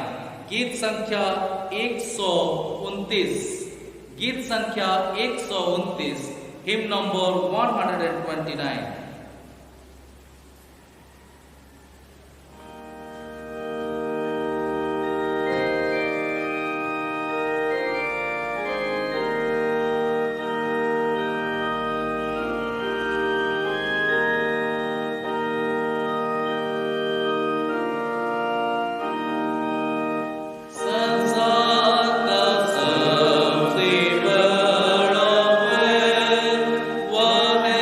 गीत संख्या 129, गीत संख्या 129, हिम नंबर 129। वह है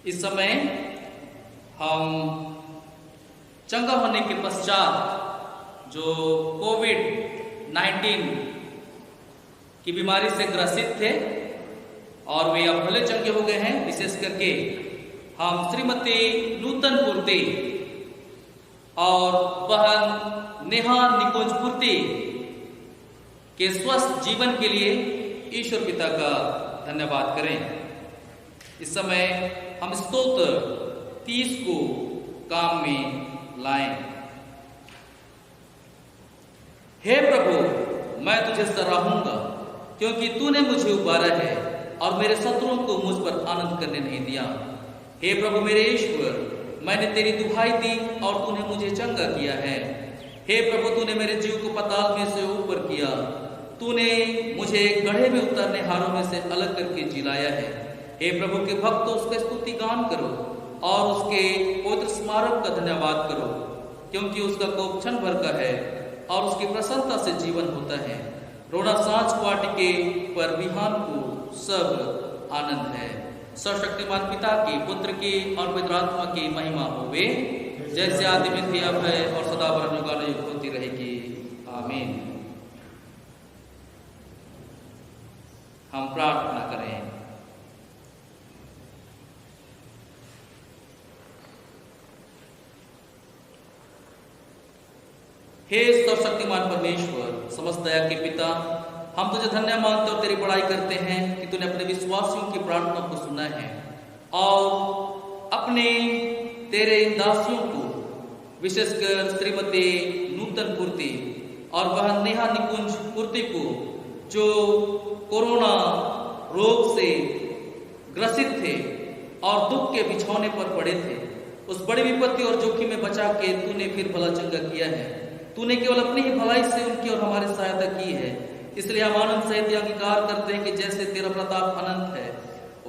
इस समय हम चंगा होने के पश्चात जो कोविड-19 की बीमारी से ग्रसित थे और वे अब भले चंगे हो गए हैं, विशेष करके हम श्रीमती नूतन पूर्ति और बहन नेहा निकुंज पूर्ति के स्वस्थ जीवन के लिए ईश्वर पिता का धन्यवाद करें। इस समय हम स्तोत्र 30 को काम में लाएं। हे प्रभु, मैं तुझे सराहूंगा, क्योंकि तूने मुझे उबारा है और मेरे शत्रुओं को मुझ पर आनंद करने नहीं दिया। हे प्रभु मेरे ईश्वर, मैंने तेरी दुहाई दी और तूने मुझे चंगा किया है। हे प्रभु, तूने मेरे जीव को पाताल में से ऊपर किया। तूने मुझे गड्ढे में उतरने हारों में से अलग करके जिलाया है। हे प्रभु के भक्त उसके स्तुति गान करो और उसके पवित्र स्मारक का धन्यवाद करो, क्योंकि उसका कोप क्षण भर का है और उसकी प्रसन्नता से जीवन होता है। रोना सांझ क्वाटिके पर बिहान को सब आनंद है। सर्वशक्तिमान पिता की, पुत्र की और पवित्र आत्मा की महिमा होवे, जैसे आदि में थी, अब है और सदा युगानुयुग होती रहेगी। आमीन। हम प्रार्थना करें। हे सर्वशक्तिमान परमेश्वर, समस्त दया के पिता, हम तुझे धन्य मानते और तेरी बड़ाई करते हैं कि तूने अपने विश्वासियों की प्रार्थना को सुना है और अपने तेरे इन दासियों को, विशेषकर श्रीमती नूतन पूर्ति और वह नेहा निकुंज पूर्ति को, जो कोरोना रोग से ग्रसित थे और दुख के बिछौने पर पड़े थे, उस बड़ी विपत्ति और जोखिम में बचा के तूने फिर भला चंगा किया है। तूने केवल अपनी ही भलाई से उनकी और हमारी सहायता की है। इसलिए हम आनंद सहित अंगीकार करते हैं कि जैसे तेरा प्रताप अनंत है,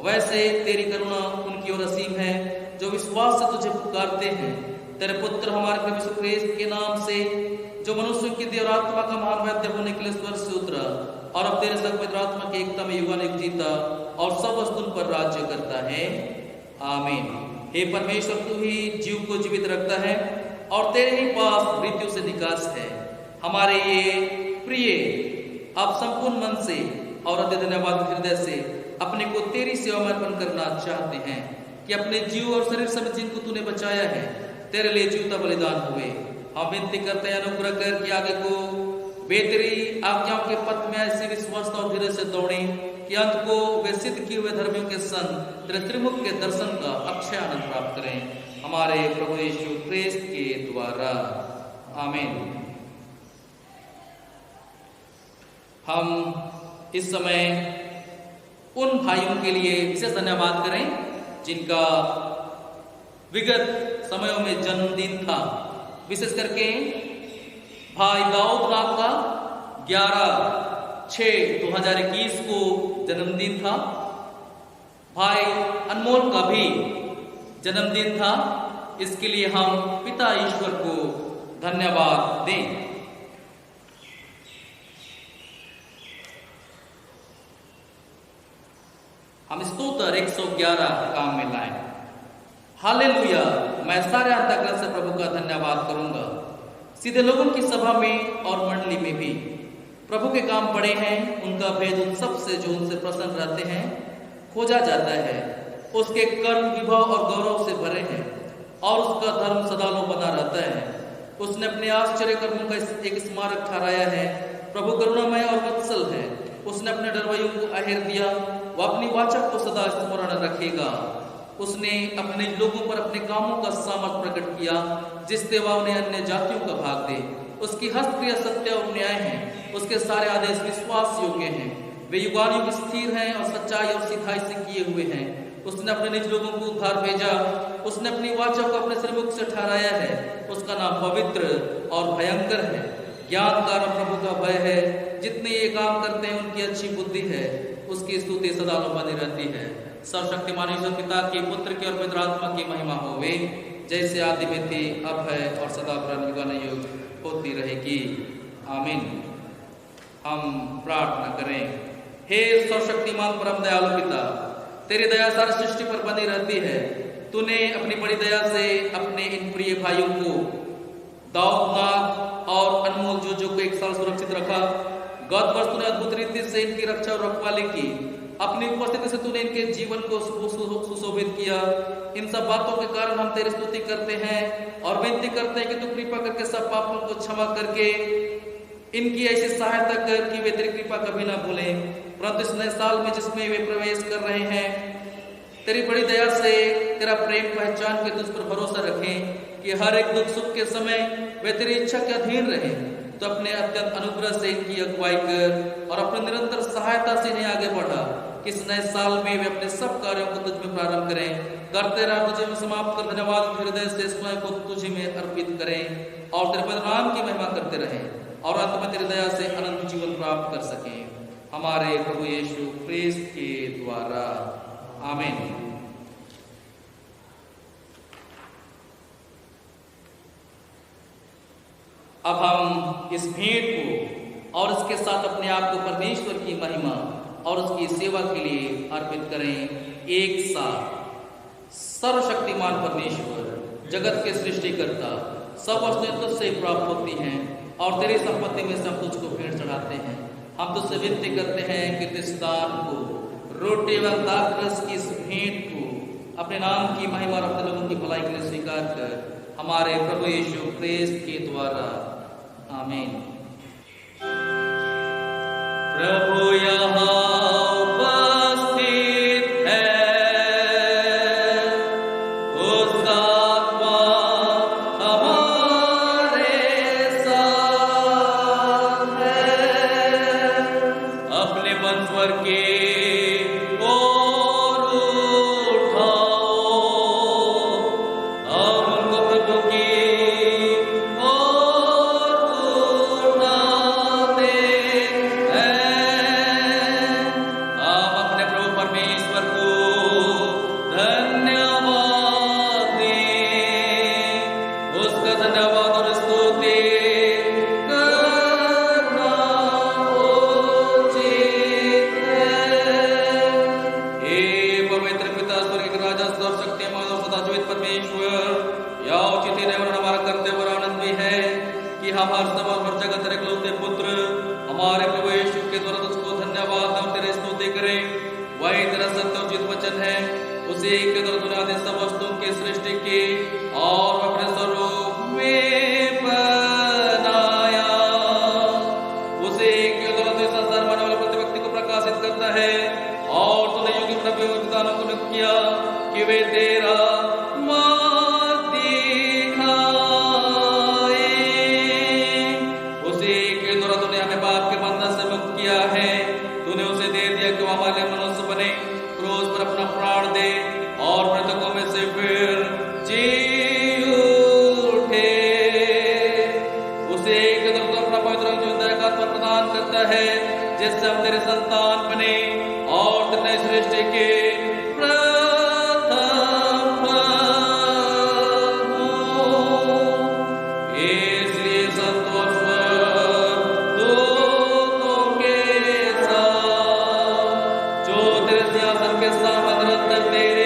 वैसे तेरी करुणा उनकी ओर असीम है जो विश्वास से तुझे पुकारते हैं। तेरे पुत्र हमारे प्रभु यीशु ख्रीस्त के नाम से, जो मनुष्यों की देह और आत्मा का महान वैद्य होने के लिए स्वर्ग से उतरा और अब तेरे संग पवित्र आत्मा की एकता में युगानुयुग जीता और सब वस्तु पर राज्य करता है। आमीन। हे परमेश्वर, तू ही जीव को जीवित रखता है और तेरे ही पास मृत्यु से निकास है। हमारे ये प्रिय आप संपूर्ण मन से और अति धन्यवाद हृदय से अपने को तेरी सेवा में अर्पण करना चाहते हैं कि अपने जीव और शरीर समेत जिनको तूने बचाया है, तेरे लिए जीवता बलिदान हुए। हम विनती करते हैं, अनुग्रह कर कि आगे को वे तेरी आज्ञाओं के पथ में ऐसे विश्वास और धीरे से दौड़े कि अंत को वे सिद्ध किए हुए धर्मियों के संग तेरे त्रिमुख के दर्शन का अक्षय आनंद प्राप्त करें, हमारे प्रभु यीशु ख्रीस्त के द्वारा। आमीन। हम इस समय उन भाइयों के लिए विशेष धन्यवाद करें जिनका विगत समयों में जन्मदिन था। विशेष करके भाई दाऊद नाथ का 11/6/2021 को जन्मदिन था। भाई अनमोल का भी जन्मदिन था। इसके लिए हम पिता ईश्वर को धन्यवाद दें। हम स्तोत्र 111 काम में लाएं। हालेलुया, मैं सारे अंतःकरण से प्रभु का धन्यवाद करूंगा। सीधे लोगों की सभा में और मंडली में भी प्रभु के काम बड़े हैं। उनका भेद उन सब से जो उनसे प्रसन्न रहते हैं खोजा जाता है। उसके कर्म विभव और गौरव से भरे हैं और उसका धर्म सदालो बना रहता है। उसने अपने आश्चर्य कर्मों का एक स्मारक ठहराया है। प्रभु करुणामय और वत्सल है। उसने अपने डरवैयों को अहेर दिया, वह अपनी वाचा को सदा स्मरण रखेगा। उसने अपने लोगों पर अपने कामों का सामर्थ प्रकट किया, जिससे वह उन्हें अन्य जातियों का भाग दे। उसकी हस्तक्रिया सत्य और न्याय है। उसके सारे आदेश विश्वास योग्य हैं। वे युगानुयुग स्थिर हैं और सच्चाई और सिखाई से किए हुए हैं। उसने अपने निज लोगों को उद्धार भेजा। उसने अपनी वाचा को अपने श्रीमुख से ठहराया है। उसका नाम पवित्र और भयंकर है। ज्ञानकार और प्रभु का भय है। जितने ये काम करते हैं उनकी अच्छी बुद्धि है। उसकी स्तुति सदा बनी रहती है। सर्वशक्तिमान ईश्वर पिता की, पुत्र की और पवित्र आत्मा की महिमा होवे, जैसे आदि में थी, अब है और सदा युगानुयुग होती रहेगी। आमीन। हम प्रार्थना करें। हे सर्वशक्तिमान परम दयालु पिता, तेरी दया सारी सृष्टि पर बनी रहती है। तूने अपनी बड़ी दया से अपने इन प्रिय भाइयों को दाऊद नाथ और अनमोल जो को 1 साल सुरक्षित रखा। गत वर्ष तूने अद्भुत रीति से इनकी रक्षा और रखवाली की। अपनी उपस्थिति से तूने इनके जीवन को सुशोभित किया। इन सब बातों के कारण हम तेरी स्तुति करते हैं और विनती करते हैं कि तू कृपा करके सब पापों को क्षमा करके इनकी ऐसी सहायता कर कि वे तेरी कृपा कभी ना भूलें। परंतु इस नए साल में जिसमें वे प्रवेश कर रहे हैं, तेरी बड़ी दया से तेरा प्रेम पहचान के तुझ पर भरोसा रखें कि हर एक दुख सुख के समय वे तेरी इच्छा के अधीन रहें। तो अपने अत्यंत अनुग्रह से इनकी अगुवाई कर और अपनी निरंतर सहायता से इन्हें आगे बढ़ा कि इस नए साल में वे अपने सब कार्यों को तुझ में प्रारंभ करें, करते रह तुझे में समाप्त कर धन्यवाद हृदय से स्वयं को तुझे में अर्पित करें और तेरे पवित्र नाम की महिमा करते रहें और अंत में तेरी दया से अनंत जीवन प्राप्त कर सकें हमारे प्रभु यीशु ख्रीस्त के द्वारा। आमीन। अब हम इस भेंट को और इसके साथ अपने आप को परमेश्वर की महिमा और उसकी सेवा के लिए अर्पित करें एक साथ। सर्वशक्तिमान परमेश्वर, जगत के सृष्टिकर्ता, सब वस्तुएं तुझसे प्राप्त होती हैं और तेरी संपत्ति में से हम तुझको भेंट चढ़ाते हैं। हम तुझसे विनती करते हैं कि इस दान को, रोटी एवं दाखरस की इस भेंट को अपने नाम की महिमा और अपने लोगों की भलाई के लिए स्वीकार कर हमारे प्रभु यीशु ख्रीस्त के द्वारा। आमीन। प्रभु यहाँ उपस्थित है, उसका आत्मा हमारे साथ है। अपने मन स्वर के ओर उठाओ, हम उनको प्रभु की हर समय हर जगह तेरे इकलौते पुत्र हमारे प्रभु यीशु के द्वारा तुझको धन्यवाद और तेरे स्तुति करें। वही तेरा सत्य उचित वचन है, उसी के द्वारा तूने आदि सब वस्तुओं की सृष्टि की और अपने स्वरूप में बनाया। उसी के द्वारा तू संसार में आने वाले प्रति व्यक्ति को प्रकाशित करता है और तूने योगी नबियों के दानों को नियुक्त किया कि वे तेरा है जिससे हम तेरे संतान बने और तेरे सृष्टि के प्रथम इसलिए संतोष दूतों के साथ जो तेरे सिंहासन के सामने निरंतर तेरे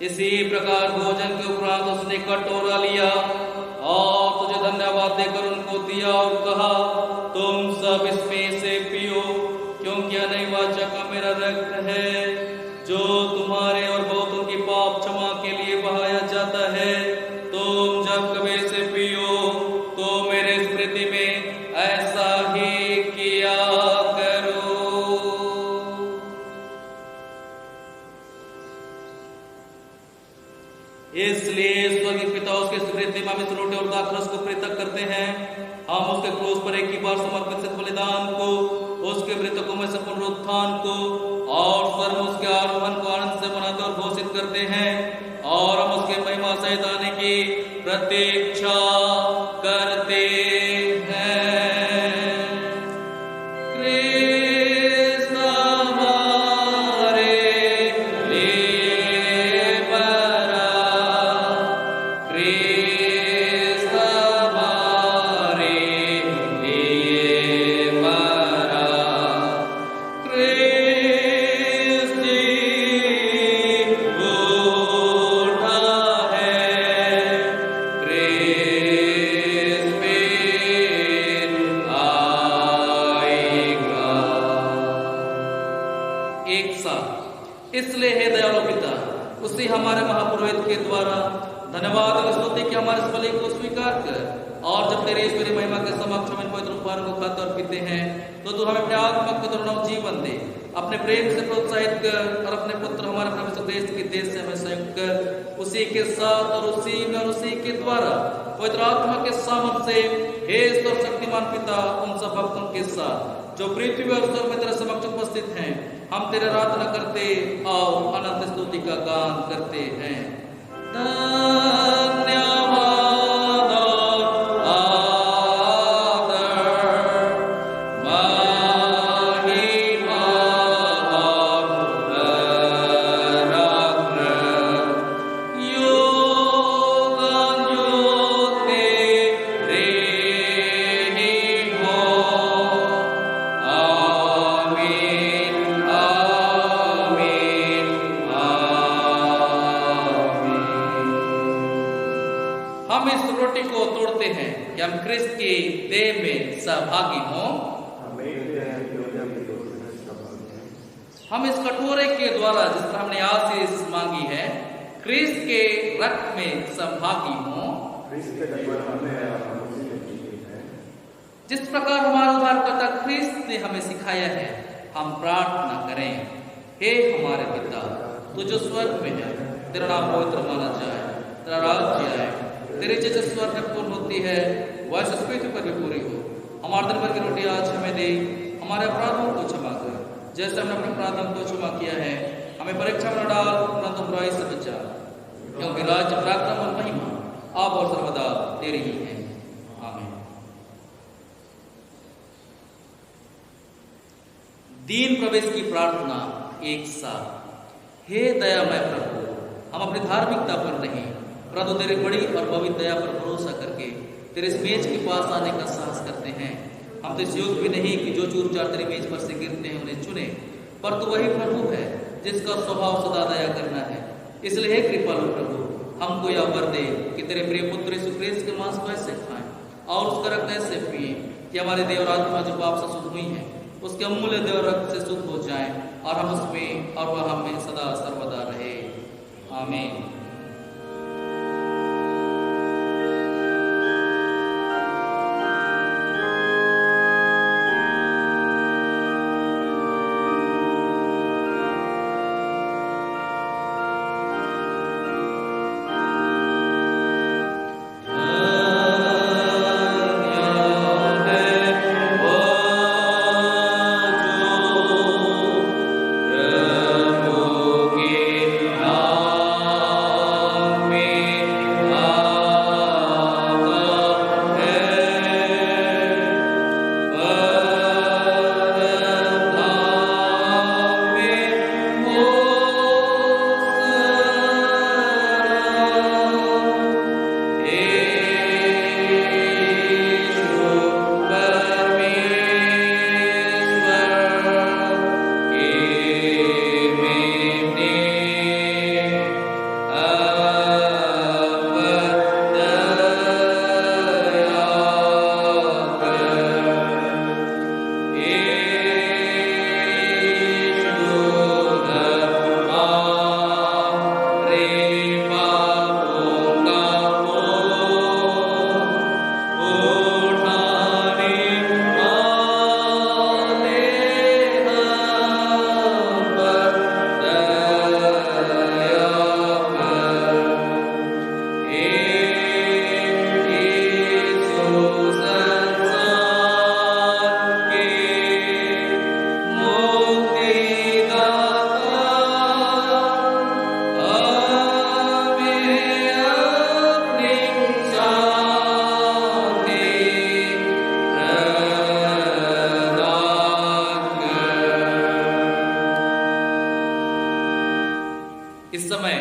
इसी प्रकार भोजन के उपरांत उसने कटोरा लिया और तुझे धन्यवाद आशीर्वाद देकर उनको दिया और कहा, तुम सब इसमें से पियो, क्योंकि यह नई वाचा का मेरा रक्त है, जो तुम्हारे और बहुतों की पाप क्षमा के लिए बहाया जाता है। तुम जब कभी से पियो तो मेरे स्मृति में ऐसा ही किया करो। इसलिए स्वर्गीय पिता उसके स्मृति में हम इस रोटी और दाखरस को पृथक करते हैं। हम उसके क्रूस पर एक ही बार समर्पित सिद्ध बलिदान को, उसके मृतकों में से पुनरुत्थान को और स्वर्ग उसके आरोहण को आनंद से मनाते और घोषित करते हैं, और हम उसके महिमा सहित आने की प्रतीक्षा करते हैं। इसलिए हे दयालु पिता, उसी हमारे महापुरोहित के द्वारा धन्यवाद और स्तुति कि हमारे इस बलि को स्वीकार कर, और जब तेरे ईश्वरी महिमा के समक्ष हम इन पवित्र उपहारों को खाते और पीते हैं, तो तू हमें अपने आत्मा को तरुण जीवन दे, अपने प्रेम से प्रोत्साहित कर, और अपने पुत्र हमारे प्रभु देश के देश से हमें संयुक्त कर, उसी के साथ और उसी में और उसी के द्वारा पवित्र आत्मा के सामर्थ्य से हे सर्वशक्तिमान पिता, उन सब भक्तों के साथ जो पृथ्वी और स्वर्ग में तेरे समक्ष उपस्थित हैं, हम तेरे आराधना करते और अनंत स्तुति का गान करते हैं। धन्यवाद हम क्रिस्त के देह में सहभागी हों। हम इस कटोरे के द्वारा जिस तरह हमने आशीष मांगी है, क्रिस्त के रक्त में सहभागी हों। जिस प्रकार हमारा उद्धारकर्ता क्रिस्त ने हमें सिखाया है, हम प्रार्थना करें। हे हमारे पिता, तू जो स्वर्ग में है, तेरा नाम पवित्र माना जाए, तेरा राज्य आए, तेरी जैसे स्वर्ग में पूर्ण होती है वैसे पृथ्वी पर भी पूरी हो। हमारे दिन भर की रोटी आज हमें दे, हमारे अपराधों को क्षमा कर जैसे हमने अपने अपराधों को क्षमा किया है। हमें परीक्षा में न डाल, परंतु बुराई से बचा, क्योंकि राज्य, पराक्रम और महिमा आप और सर्वदा तेरी ही है। आमीन। दीन प्रवेश की प्रार्थना एक साथ। हे दयामय प्रभु, हम अपनी धार्मिकता पर नहीं परंतु तेरी बड़ी और पवित्र दया पर भरोसा करके तेरे इस मेज के पास आने का साहस करते हैं। हम तो इस योग्य भी नहीं कि जो चूर चार तेरे मेज पर से गिरते हैं उन्हें चुने, पर तू वही प्रभु है जिसका स्वभाव सदा दया करना है। इसलिए हे कृपालु प्रभु, हमको यह वर दे कि तेरे प्रिय पुत्र यीशु ख्रीस्त के मांस को ऐसे खाएं और उसका रक्त ऐसे पिए कि हमारे देह और आत्मा जो पाप से शुद्ध हुई है, उसके अमूल्य देह और रक्त से शुद्ध हो जाए, और हम उसमें और वह हमें सदा सर्वदा रहे। आमीन। Oh समय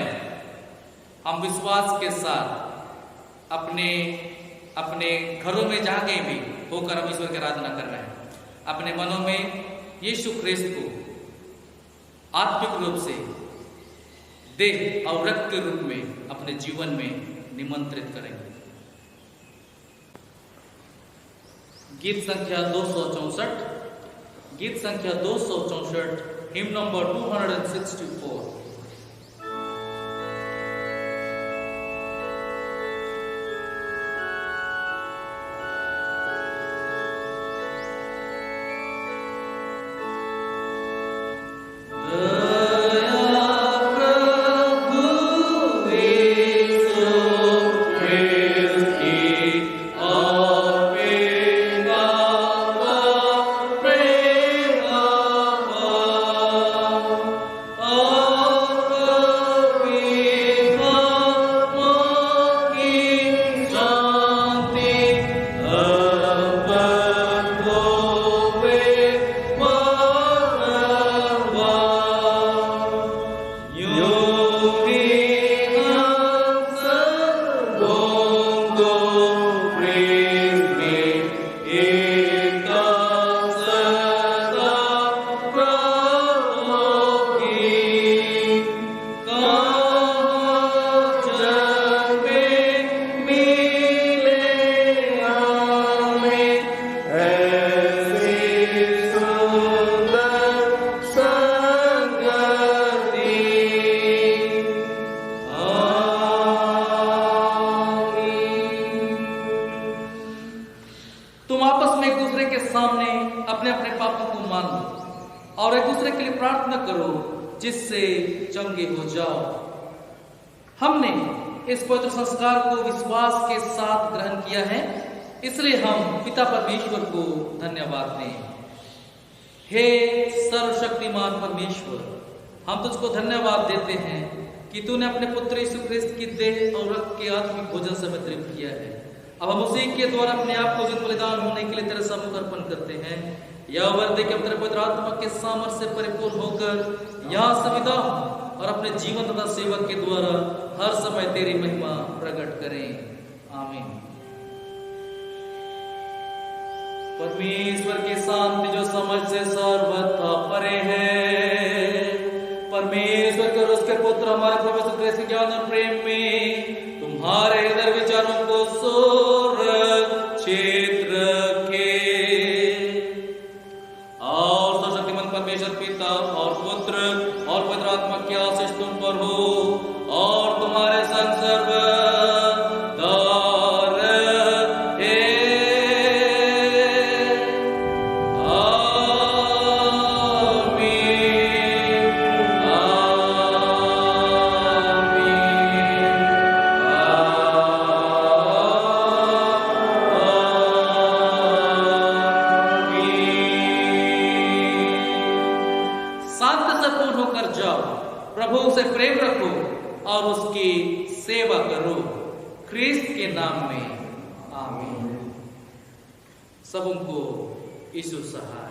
हम विश्वास के साथ अपने अपने घरों में जहाँ कहीं भी होकर हम ईश्वर की आराधना कर रहे हैं, अपने मनों में यीशु ख्रिस्त को आत्मिक रूप से देह और रक्त के रूप में अपने जीवन में निमंत्रित करेंगे। गीत संख्या 264, गीत संख्या 264, हिम नंबर 264। जिससे चंगे हो जाओ। हमने इस पवित्र संस्कार को विश्वास के साथ ग्रहण किया है, इसलिए हम पिता परमेश्वर को धन्यवाद दें। हे सर्वशक्तिमान परमेश्वर, हम तुझको धन्यवाद देते हैं कि तूने अपने पुत्र यीशु ख्रिस्त की देह और रक्त के आत्मिक भोजन से हमें तृप्त किया है। अब हम उसी के द्वारा अपने आप को जित बलिदान होने के लिए तेरे सम्मुख अर्पण करते हैं। यह वर्दे के तेरे पवित्र आत्मा के सामर्थ्य से परिपूर्ण होकर यहाँ से विदा और अपने जीवन तथा सेवक के द्वारा हर समय तेरी महिमा प्रकट करें। आमीन। परमेश्वर की शांति जो समझ से सर्वथा परे है, परमेश्वर के और उसके पुत्र हमारे प्रभु यीशु ख्रिस्त के ज्ञान और प्रेम में तुम्हारे हृदय विचारों को सुरक्षित रखे। और सर्वशक्तिमान परमेश्वर पिता और पुत्र और पवित्र आत्मा की आशीष तुम पर हो और तुम्हारे संग सर्वदा रहे। प्रभु से प्रेम रखो और उसकी सेवा करो, ख्रिस्त के नाम में आमीन। सबको यीशु सहाय।